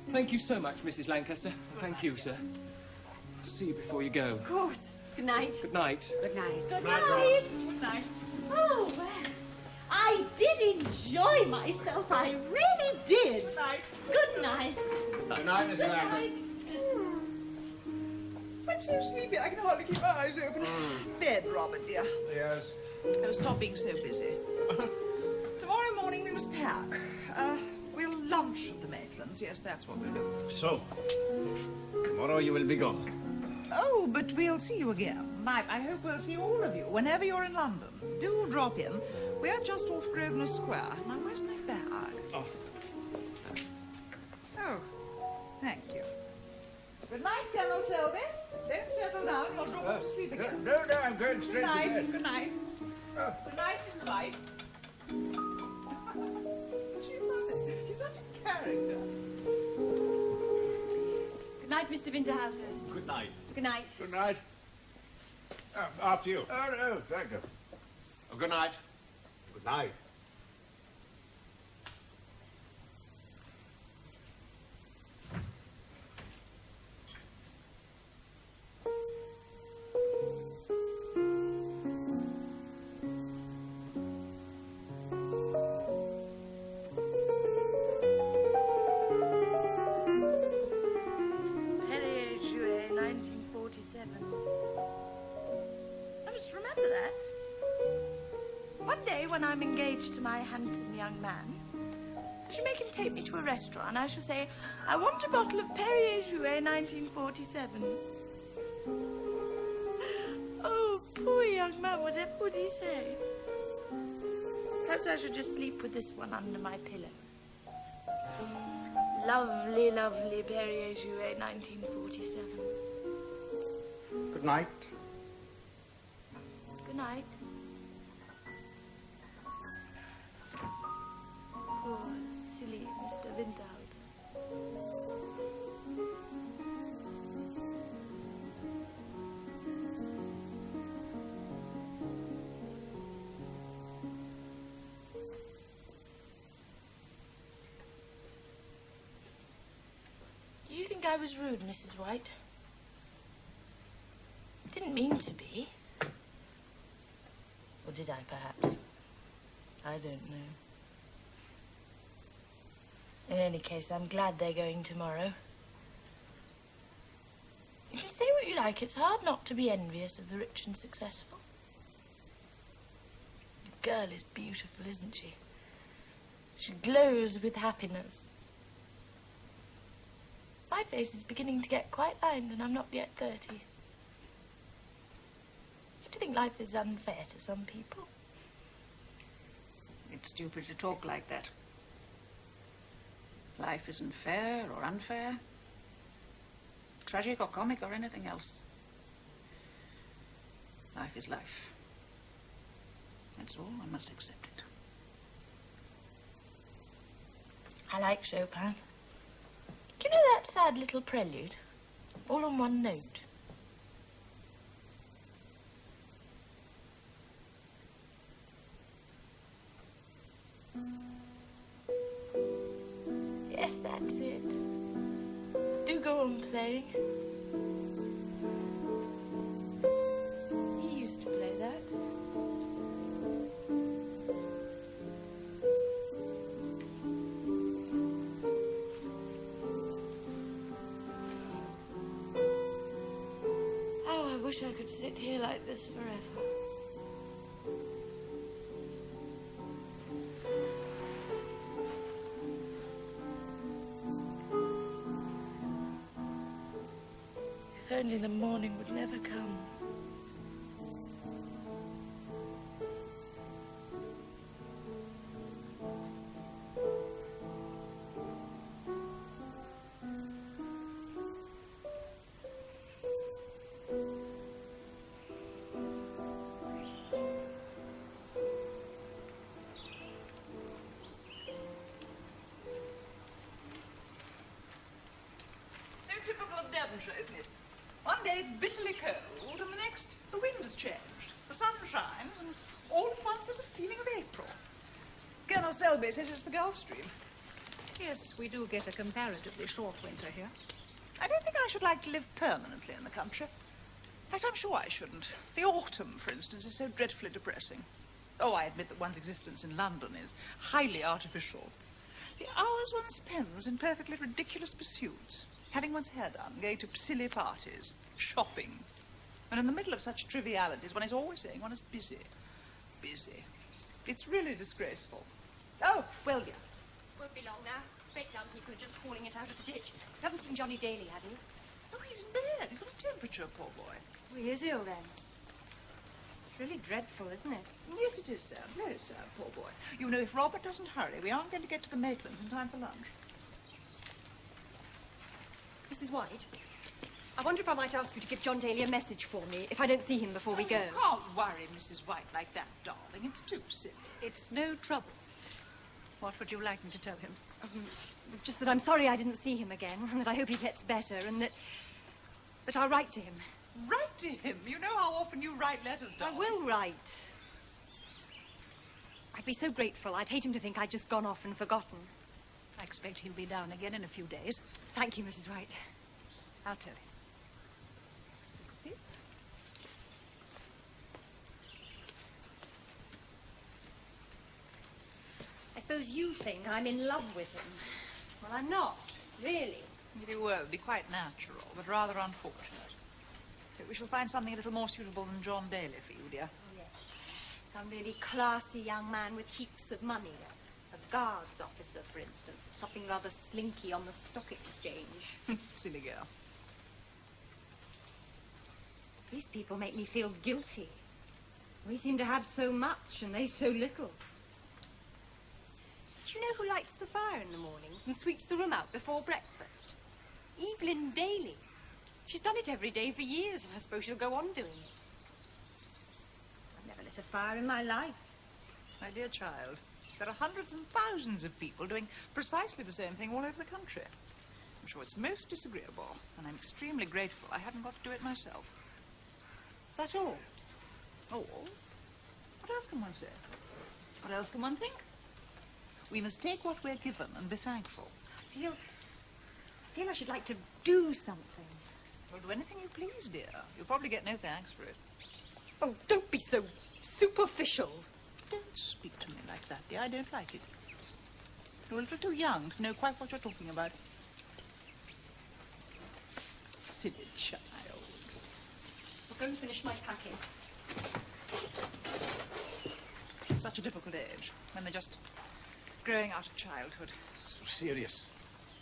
Thank you so much, Mrs. Lancaster. Thank you, sir. I'll see you before you go. Of course. Good night. Good night. Good night. Good night. Good night. Oh, well, I did enjoy myself. I really did. Good night. Good night. Good night, Mrs. Lancaster. I'm so sleepy I can hardly keep my eyes open. Bed, Robert, dear. Yes. Oh, stop being so busy. Tomorrow morning we must pack. We'll lunch at the Maitlands. Yes, that's what we'll do. So, tomorrow you will be gone. Oh, but we'll see you again. I hope we'll see all of you whenever you're in London. Do drop in. We're just off Grosvenor Square. Now, where's my bag? Oh. Oh, thank you. Good night, Colonel Selby. Don't settle down. You'll drop off to sleep again. No, I'm going Good straight to night. bed. Good night. Oh. Good night, Mr. White. She's funny. She's such a character. Good night, Mr. Winterhalter. Good night. Good night. Good night. After you. Oh, no, thank you. Oh, good night. Good night. Perrier Jouet, 1947. I must remember that. One day when I'm engaged to my handsome young man, I shall make him take me to a restaurant and I shall say, I want a bottle of Perrier Jouet 1947. Oh, poor young man, whatever would he say? Perhaps I should just sleep with this one under my pillow. Lovely, lovely Perrier Jouet 1947. Good night. Good night. Poor, silly Mr. Winterhalter. Do you think I was rude, Mrs. White? Didn't mean to be. Or did I, perhaps? I don't know. In any case, I'm glad they're going tomorrow. You can say what you like, it's hard not to be envious of the rich and successful. The girl is beautiful, isn't she? She glows with happiness. My face is beginning to get quite lined and I'm not yet 30. Do you think life is unfair to some people? It's stupid to talk like that. Life isn't fair or unfair, tragic or comic or anything else. Life is life. That's all. I must accept it. I like Chopin. Do you know that sad little prelude? All on one note. Yes, that's it. Do go on playing. He used to play that. Oh, I wish I could sit here like this forever. If only the morning would never come. So typical of Devonshire. adventure, isn't it? One day it's bitterly cold, and the next the wind has changed. The sun shines, and all at once there's a feeling of April. Colonel Selby says it's the Gulf Stream. Yes, we do get a comparatively short winter here. I don't think I should like to live permanently in the country. In fact, I'm sure I shouldn't. The autumn, for instance, is so dreadfully depressing. Oh, I admit that one's existence in London is highly artificial. The hours one spends in perfectly ridiculous pursuits, having one's hair done, going to silly parties, shopping. And in the middle of such trivialities, one is always saying one is busy. Busy. It's really disgraceful. Oh, well, yeah. Won't be long now. Breakdown people are just hauling it out of the ditch. You haven't seen Johnny Daly, have you? Oh, he's in bed. He's got a temperature, poor boy. Oh, he is ill, then. It's really dreadful, isn't it? Yes, it is sad. Very sad, poor boy. You know, if Robert doesn't hurry, we aren't going to get to the Maitlands in time for lunch. Mrs. White, I wonder if I might ask you to give John Daly a message for me if I don't see him before we go. You can't worry Mrs. White like that, darling. It's too silly. It's no trouble. What would you like me to tell him? Just that I'm sorry I didn't see him again, and that I hope he gets better, and that I'll write to him. Write to him? You know how often you write letters, darling. I will write. I'd be so grateful. I'd hate him to think I'd just gone off and forgotten. I expect he'll be down again in a few days. Thank you, Mrs. White. I'll tell him. Please. I suppose you think I'm in love with him. Well, I'm not, really. You would be quite natural, but rather unfortunate. So we shall find something a little more suitable than John Daly for you, dear. Yes. Some really classy young man with heaps of money. A guards officer, for instance. Something rather slinky on the stock exchange. Silly girl. These people make me feel guilty. We seem to have so much and they so little. Do you know who lights the fire in the mornings and sweeps the room out before breakfast? Evelyn Daly. She's done it every day for years, and I suppose she'll go on doing it. I've never lit a fire in my life. My dear child, there are hundreds and thousands of people doing precisely the same thing all over the country. I'm sure it's most disagreeable, and I'm extremely grateful I haven't got to do it myself. Is that all? All? What else can one say? What else can one think? We must take what we're given and be thankful. I feel I should like to do something. Well, do anything you please, dear. You'll probably get no thanks for it. Oh, don't be so superficial. Don't speak to me like that, dear. I don't like it. You're a little too young to know quite what you're talking about. Silly child. I'll go and finish my packing. Such a difficult age, when they're just growing out of childhood. So serious.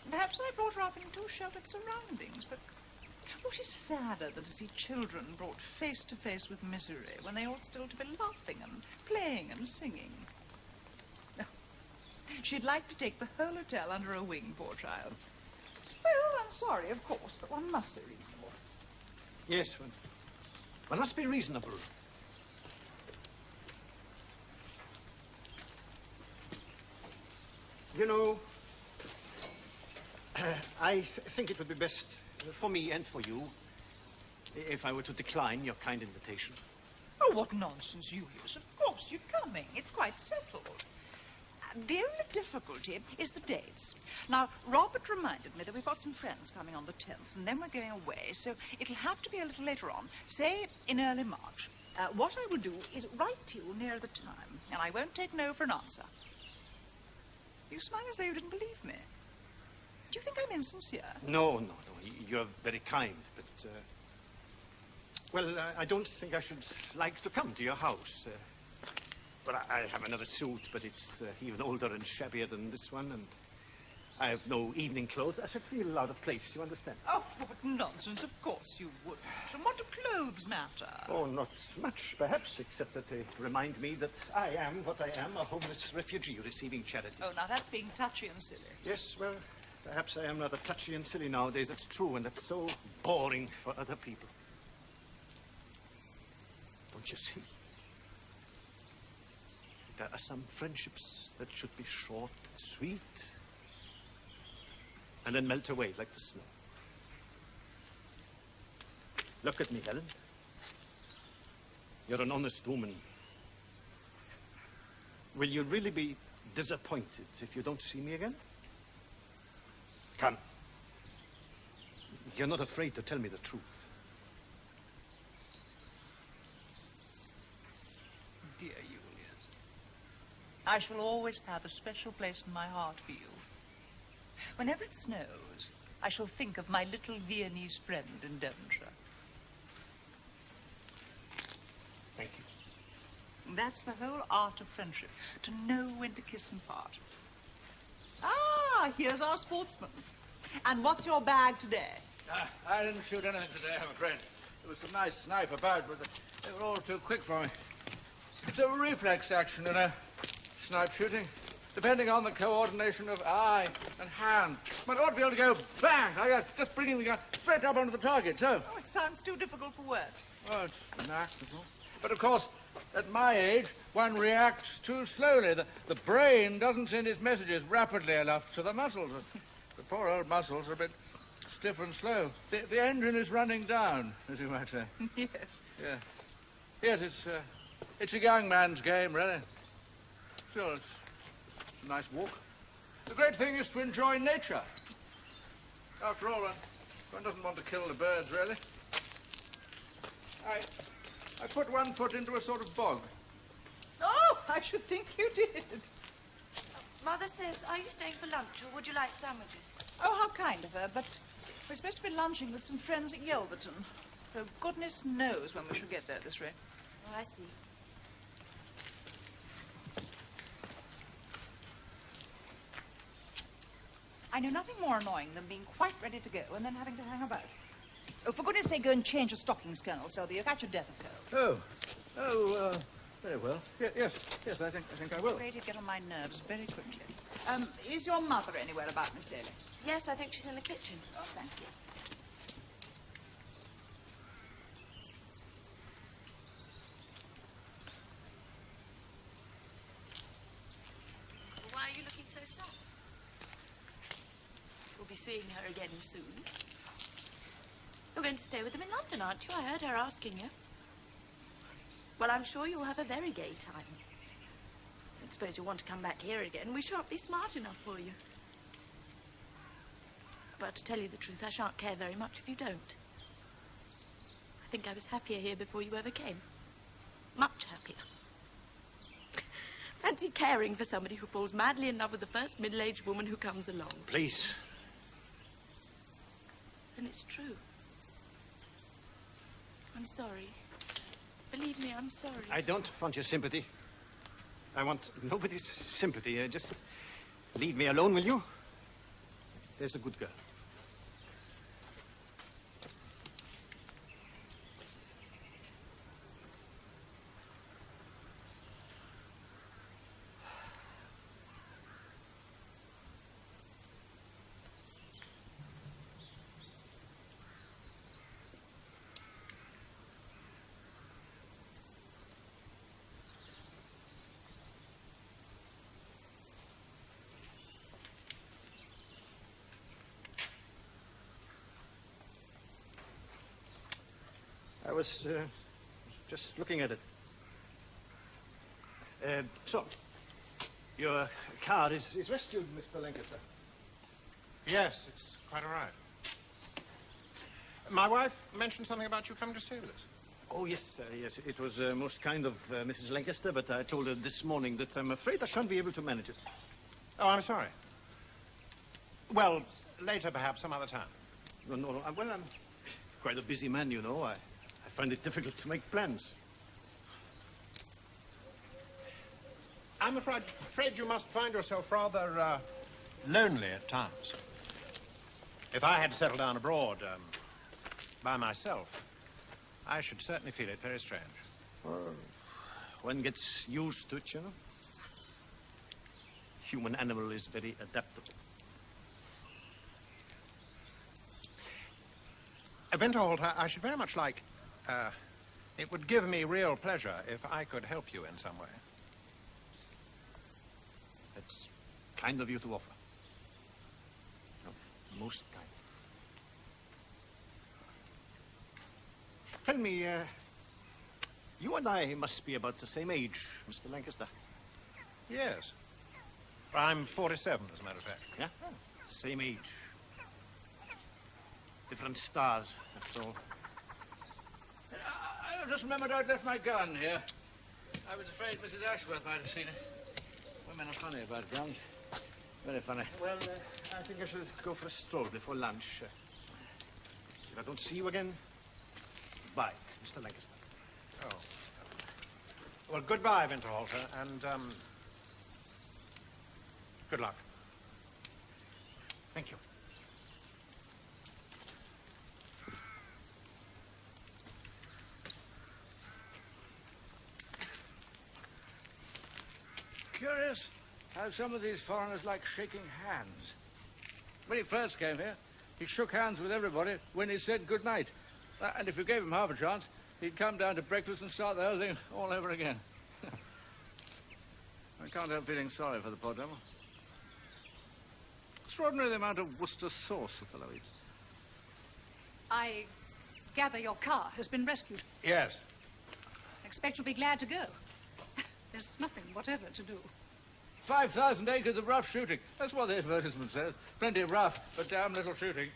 Perhaps I brought her up in too sheltered surroundings, but what is sadder than to see children brought face to face with misery when they ought still to be laughing and playing and singing? No. She'd like to take the whole hotel under her wing, poor child. Well, I'm sorry, of course, but one must be reasonable. Yes, one must be reasonable. You know, I think it would be best for me and for you if I were to decline your kind invitation. Oh, what nonsense, Julius. Of course you're coming. It's quite settled. The only difficulty is the dates. Now, Robert reminded me that we've got some friends coming on the 10th, and then we're going away, so it'll have to be a little later on, say in early March. What I will do is write to you near the time, and I won't take no for an answer. You smile as though you didn't believe me. Do you think I'm insincere? No. You're very kind, but, well, I don't think I should like to come to your house. But I have another suit, but it's even older and shabbier than this one, and I have no evening clothes. I should feel out of place, you understand? Oh, what nonsense. Of course you wouldn't. And what do clothes matter? Oh, not much, perhaps, except that they remind me that I am what I am, a homeless refugee receiving charity. Oh, now that's being touchy and silly. Yes, well, perhaps I am rather touchy and silly nowadays. That's true, and that's so boring for other people. Don't you see? There are some friendships that should be short and sweet, and then melt away like the snow. Look at me, Helen. You're an honest woman. Will you really be disappointed if you don't see me again? Come. You're not afraid to tell me the truth. Dear Julius, I shall always have a special place in my heart for you. Whenever it snows, I shall think of my little Viennese friend in Devonshire. Thank you. That's the whole art of friendship, to know when to kiss and part. Ah, here's our sportsman. And what's your bag today? I didn't shoot anything today, I'm afraid. There was some nice snipe about, but they were all too quick for me. It's a reflex action, you know, snipe shooting. Depending on the coordination of eye and hand. One ought to be able to go bang, like that, just bringing the gun straight up onto the target, so. Oh, it sounds too difficult for words. Oh, it's an act, that's all. But of course, at my age, one reacts too slowly. The brain doesn't send its messages rapidly enough to the muscles. The poor old muscles are a bit stiff and slow. The engine is running down, as you might say. Yes. Yeah. Yes, it's a young man's game, really. Sure, it's a nice walk. The great thing is to enjoy nature. After all, one doesn't want to kill the birds, really. I put one foot into a sort of bog. Oh, I should think you did. Mother says, are you staying for lunch, or would you like sandwiches? Oh, how kind of her, but we're supposed to be lunching with some friends at Yelverton. So goodness knows when we shall get there at this rate. Oh, I see. I know nothing more annoying than being quite ready to go and then having to hang about. Oh, for goodness sake, go and change your stockings, Colonel Selby. You'll catch your death of cold. Very well. Yes, I think I will. I'm afraid you'd get on my nerves very quickly. Is your mother anywhere about, Miss Daly? Yes, I think she's in the kitchen. Oh, thank you. Well, why are you looking so sad? We'll be seeing her again soon. You're going to stay with them in London, aren't you? I heard her asking you. Well, I'm sure you'll have a very gay time. I suppose you'll want to come back here again. We shan't be smart enough for you. But to tell you the truth, I shan't care very much if you don't. I think I was happier here before you ever came. Much happier. Fancy caring for somebody who falls madly in love with the first middle-aged woman who comes along. Please. Then it's true. I'm sorry. Believe me, I'm sorry. I don't want your sympathy. I want nobody's sympathy. Just leave me alone, will you? There's a good girl. I was just looking at it. So, your car is rescued, Mr. Lancaster. Yes, it's quite all right. My wife mentioned something about you coming to stay with us. Oh, yes, yes. It was most kind of Mrs. Lancaster, but I told her this morning that I'm afraid I shan't be able to manage it. Oh, I'm sorry. Well, later, perhaps, some other time. No. Well, I'm quite a busy man, you know. I find it difficult to make plans. I'm afraid you must find yourself rather lonely at times. If I had to settle down abroad by myself, I should certainly feel it very strange. Well, one gets used to it, you know. Human animal is very adaptable. Winterholt, I should very much like... it would give me real pleasure if I could help you in some way. It's kind of you to offer. Most kind. Tell me, you and I must be about the same age, Mr. Lancaster. Yes. I'm 47, as a matter of fact. Yeah? Same age. Different stars, after all. I just remembered I'd left my gun here. I was afraid Mrs. Ashworth might have seen it. Women are funny about guns. Very funny. Well, I think I shall go for a stroll before lunch. If I don't see you again, goodbye, Mr. Lancaster. Oh. Well, goodbye, Winterhalter, and, good luck. Thank you. Curious how some of these foreigners like shaking hands. When he first came here, he shook hands with everybody when he said good night. And if you gave him half a chance, he'd come down to breakfast and start the whole thing all over again. I can't help feeling sorry for the poor devil. Extraordinary the amount of Worcester sauce the fellow eats. I gather your car has been rescued. Yes. I expect you'll be glad to go. There's nothing whatever to do. 5,000 acres of rough shooting. That's what the advertisement says. Plenty of rough, but damn little shooting.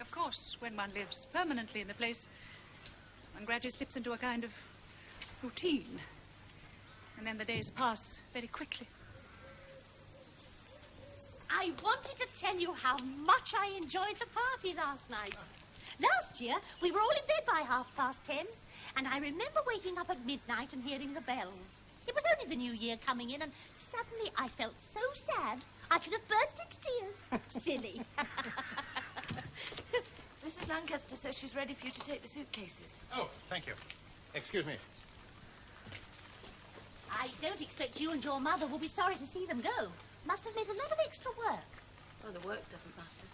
Of course, when one lives permanently in the place, one gradually slips into a kind of routine. And then the days pass very quickly. I wanted to tell you how much I enjoyed the party last night. Last year, we were all in bed by 10:30, and I remember waking up at midnight and hearing the bells. It was only the new year coming in, and suddenly I felt so sad I could have burst into tears. Silly. Mrs. Lancaster says she's ready for you to take the suitcases. Oh, thank you. Excuse me. I don't expect you and your mother will be sorry to see them go. Must have made a lot of extra work. Oh, the work doesn't matter.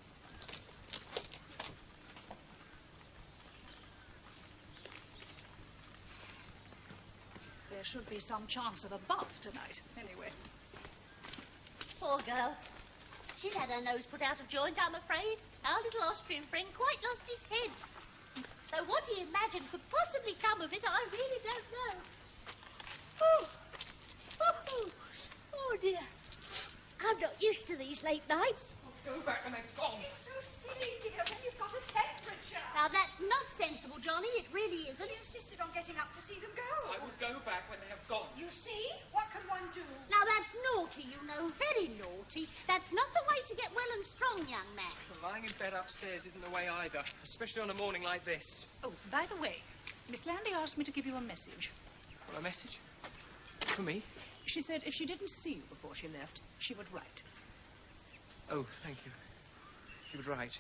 There should be some chance of a bath tonight, anyway. Poor girl. She's had her nose put out of joint, I'm afraid. Our little Austrian friend quite lost his head. Though what he imagined could possibly come of it, I really don't know. Oh, oh dear. I'm not used to these late nights. Go back when they're gone. It's so silly, dear, when you've got a temperature. Now, that's not sensible, Johnny. It really isn't. You insisted on getting up to see them go. I would go back when they have gone. You see? What can one do? Now, that's naughty, you know. Very naughty. That's not the way to get well and strong, young man. Well, lying in bed upstairs isn't the way either, especially on a morning like this. Oh, by the way, Miss Landy asked me to give you a message. Well, a message? For me? She said if she didn't see you before she left, she would write. Oh, thank you. She was right.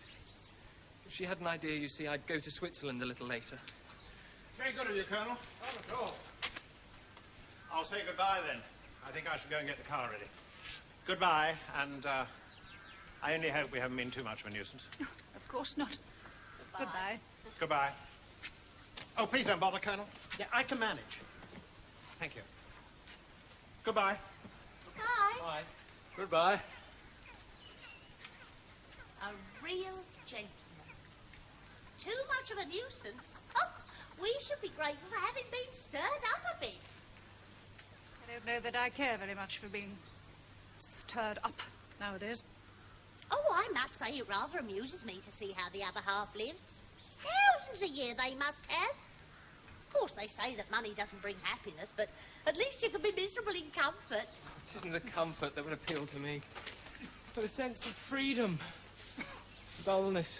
She had an idea, you see, I'd go to Switzerland a little later. Very good of you, Colonel. Not at all. I'll say goodbye, then. I think I should go and get the car ready. Goodbye, and I only hope we haven't been too much of a nuisance. Of course not. Goodbye. Goodbye. Oh, please don't bother, Colonel. Yeah, I can manage. Thank you. Goodbye. Bye. Bye. Goodbye. A real gentleman. Too much of a nuisance. Oh, we should be grateful for having been stirred up a bit. I don't know that I care very much for being stirred up nowadays. Oh, I must say it rather amuses me to see how the other half lives. Thousands a year they must have. Of course, they say that money doesn't bring happiness, but at least you can be miserable in comfort. It isn't the comfort that would appeal to me, but a sense of freedom. Dullness,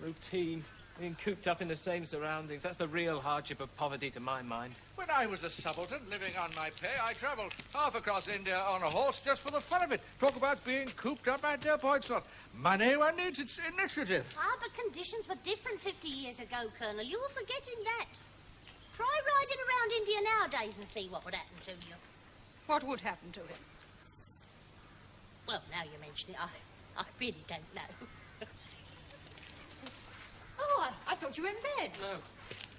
routine, being cooped up in the same surroundings. That's the real hardship of poverty to my mind. When I was a subaltern living on my pay, I travelled half across India on a horse just for the fun of it. Talk about being cooped up at their point slot. Money one needs its initiative. Ah, but conditions were different 50 years ago, Colonel. You were forgetting that. Try riding around India nowadays and see what would happen to you. What would happen to him? Well, now you mention it, I really don't know. Oh, I thought you were in bed. No,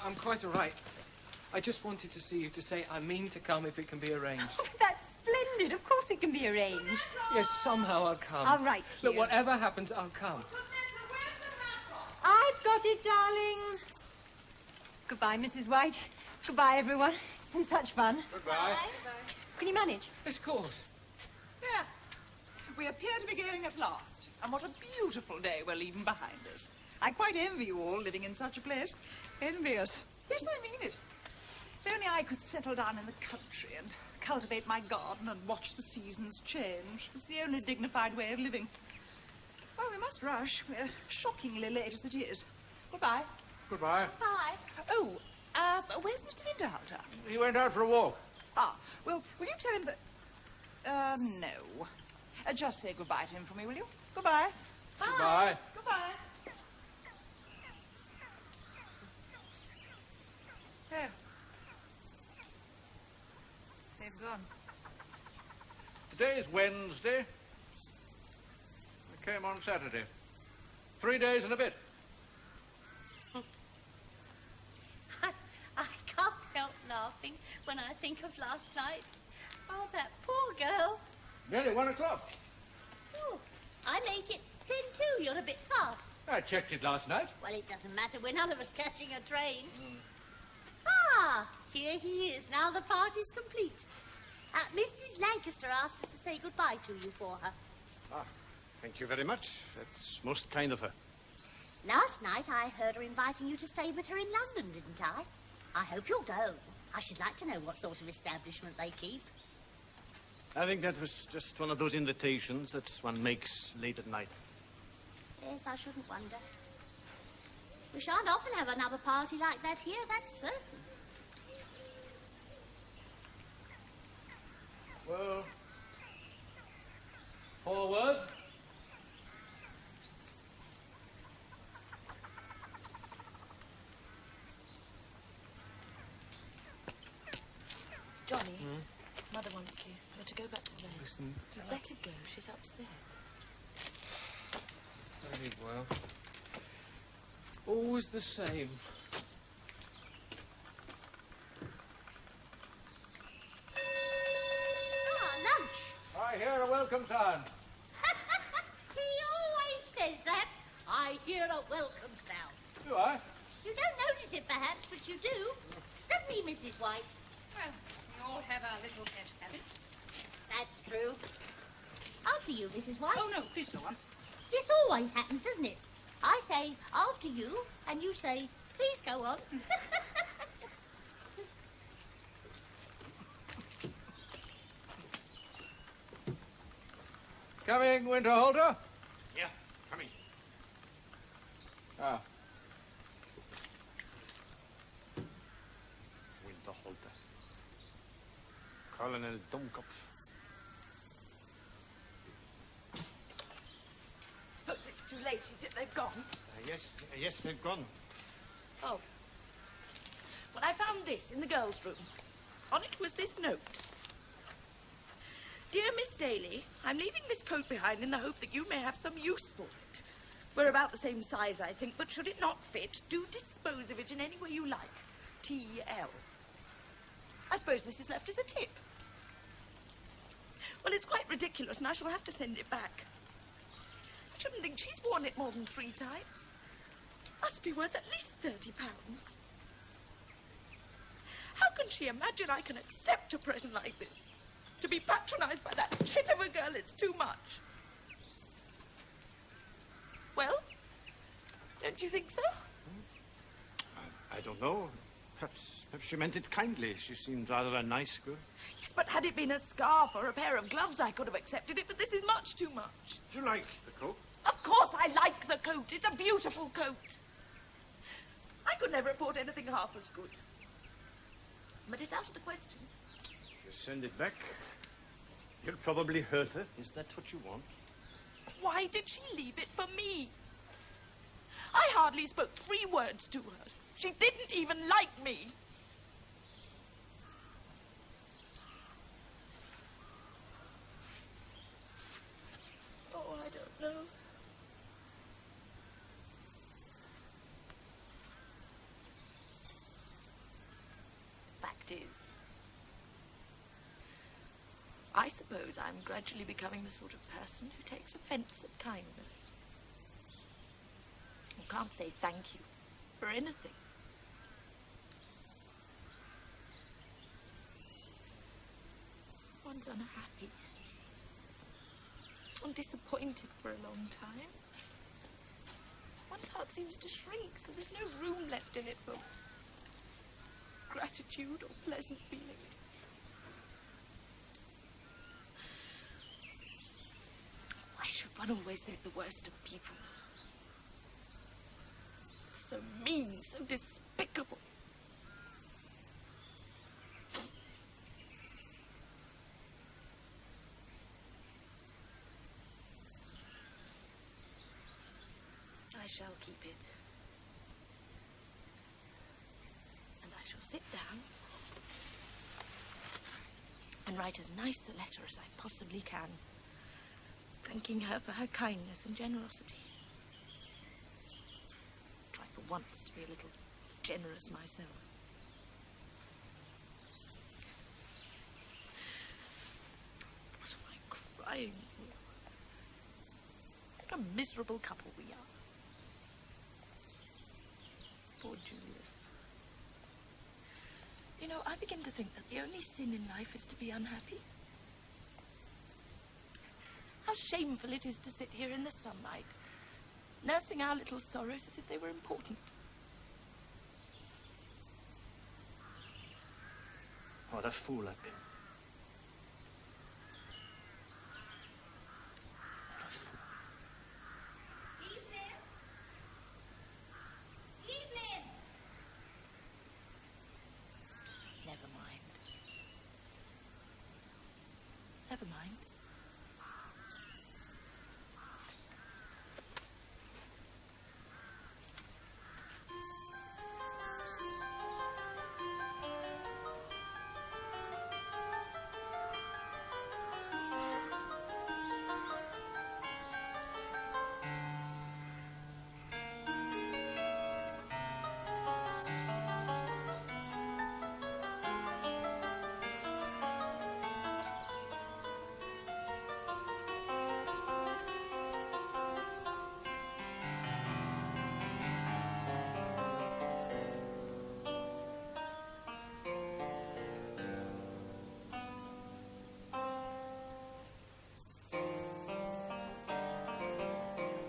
I'm quite all right. I just wanted to see you to say I mean to come if it can be arranged. Oh, that's splendid. Of course it can be arranged. Yes, somehow I'll come. I'll write to Look, you. whatever happens, I'll come. I've got it, darling. Goodbye, Mrs. White. Goodbye, everyone. It's been such fun. Goodbye. Can you manage? Yes, of course. Yeah. We appear to be going at last. And what a beautiful day we're leaving behind us. I quite envy you all living in such a place. Envious. Yes, I mean it. If only I could settle down in the country and cultivate my garden and watch the seasons change. It's the only dignified way of living. Well, we must rush. We're shockingly late as it is. Goodbye. Goodbye. Bye. Oh, where's Mr. Winterhalter? He went out for a walk. Ah, well, will you tell him that... no. Just say goodbye to him for me, will you? Goodbye. Goodbye. Goodbye. There. They've gone. Today's Wednesday. I came on Saturday. 3 days and a bit. I can't help laughing when I think of last night. Oh, that poor girl. Nearly 1 o'clock. Oh, I make it 10 too. You're a bit fast. I checked it last night. Well, it doesn't matter. We're none of us catching a train. Ah, here he is. Now the party's complete. Mrs. Lancaster asked us to say goodbye to you for her. Ah, thank you very much. That's most kind of her. Last night I heard her inviting you to stay with her in London, didn't I? I hope you'll go. I should like to know what sort of establishment they keep. I think that was just one of those invitations that one makes late at night. Yes, I shouldn't wonder. We shan't often have another party like that here, that's certain. Well, forward. Johnny, Mother wants you. You're to go back to bed. Listen, Let her go. She's upset. very well. Always the same. Lunch. I hear a welcome sound. He always says that. I hear a welcome sound. Do I? You don't notice it, perhaps, but you do. Doesn't he, Mrs. White? Well, we all have our little pet habits. That's true. After you, Mrs. White. Oh, no, please go on. This always happens, doesn't it? I say, after you, and you say, please go on. Coming, Winterhalter? Yeah, coming. Ah. Winterhalter. Colonel Domkopf. Suppose it's too late, is it? They've gone. Yes, they've gone. Oh. Well, I found this in the girls' room. On it was this note. Dear Miss Daly, I'm leaving this coat behind in the hope that you may have some use for it. We're about the same size, I think, but should it not fit, do dispose of it in any way you like. T.L. I suppose this is left as a tip. Well, it's quite ridiculous, and I shall have to send it back. I shouldn't think she's worn it more than 3 times. Must be worth at least £30. How can she imagine I can accept a present like this? To be patronised by that chit of a girl, it's too much. Well, don't you think so? I don't know. Perhaps she meant it kindly. She seemed rather a nice girl. Yes, but had it been a scarf or a pair of gloves, I could have accepted it, but this is much too much. Do you like the coat? Of course I like the coat. It's a beautiful coat. I could never afford anything half as good. But it's out of the question. You send it back. You'll probably hurt her. Is that what you want? Why did she leave it for me? I hardly spoke 3 words to her. She didn't even like me. Oh, I don't know. Fact is, I suppose I'm gradually becoming the sort of person who takes offence at kindness. or can't say thank you for anything. One's unhappy. I'm disappointed for a long time. One's heart seems to shrink, so there's no room left in it for gratitude or pleasant feelings. Why should one always think the worst of people? So mean, so despicable. I shall keep it. And I shall sit down and write as nice a letter as I possibly can, thanking her for her kindness and generosity. Try for once to be a little generous myself. What am I crying for? What a miserable couple we are. Poor Julius. You know, I begin to think that the only sin in life is to be unhappy. How shameful it is to sit here in the sunlight, nursing our little sorrows as if they were important. What a fool I've been. What a fool. Never mind. Never mind.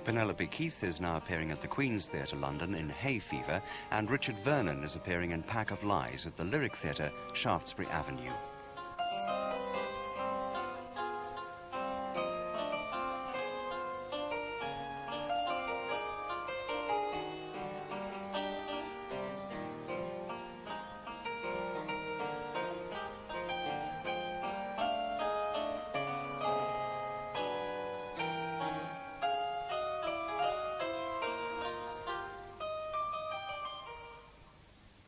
Penelope Keith is now appearing at the Queen's Theatre, London, in Hay Fever, and Richard Vernon is appearing in Pack of Lies at the Lyric Theatre, Shaftesbury Avenue.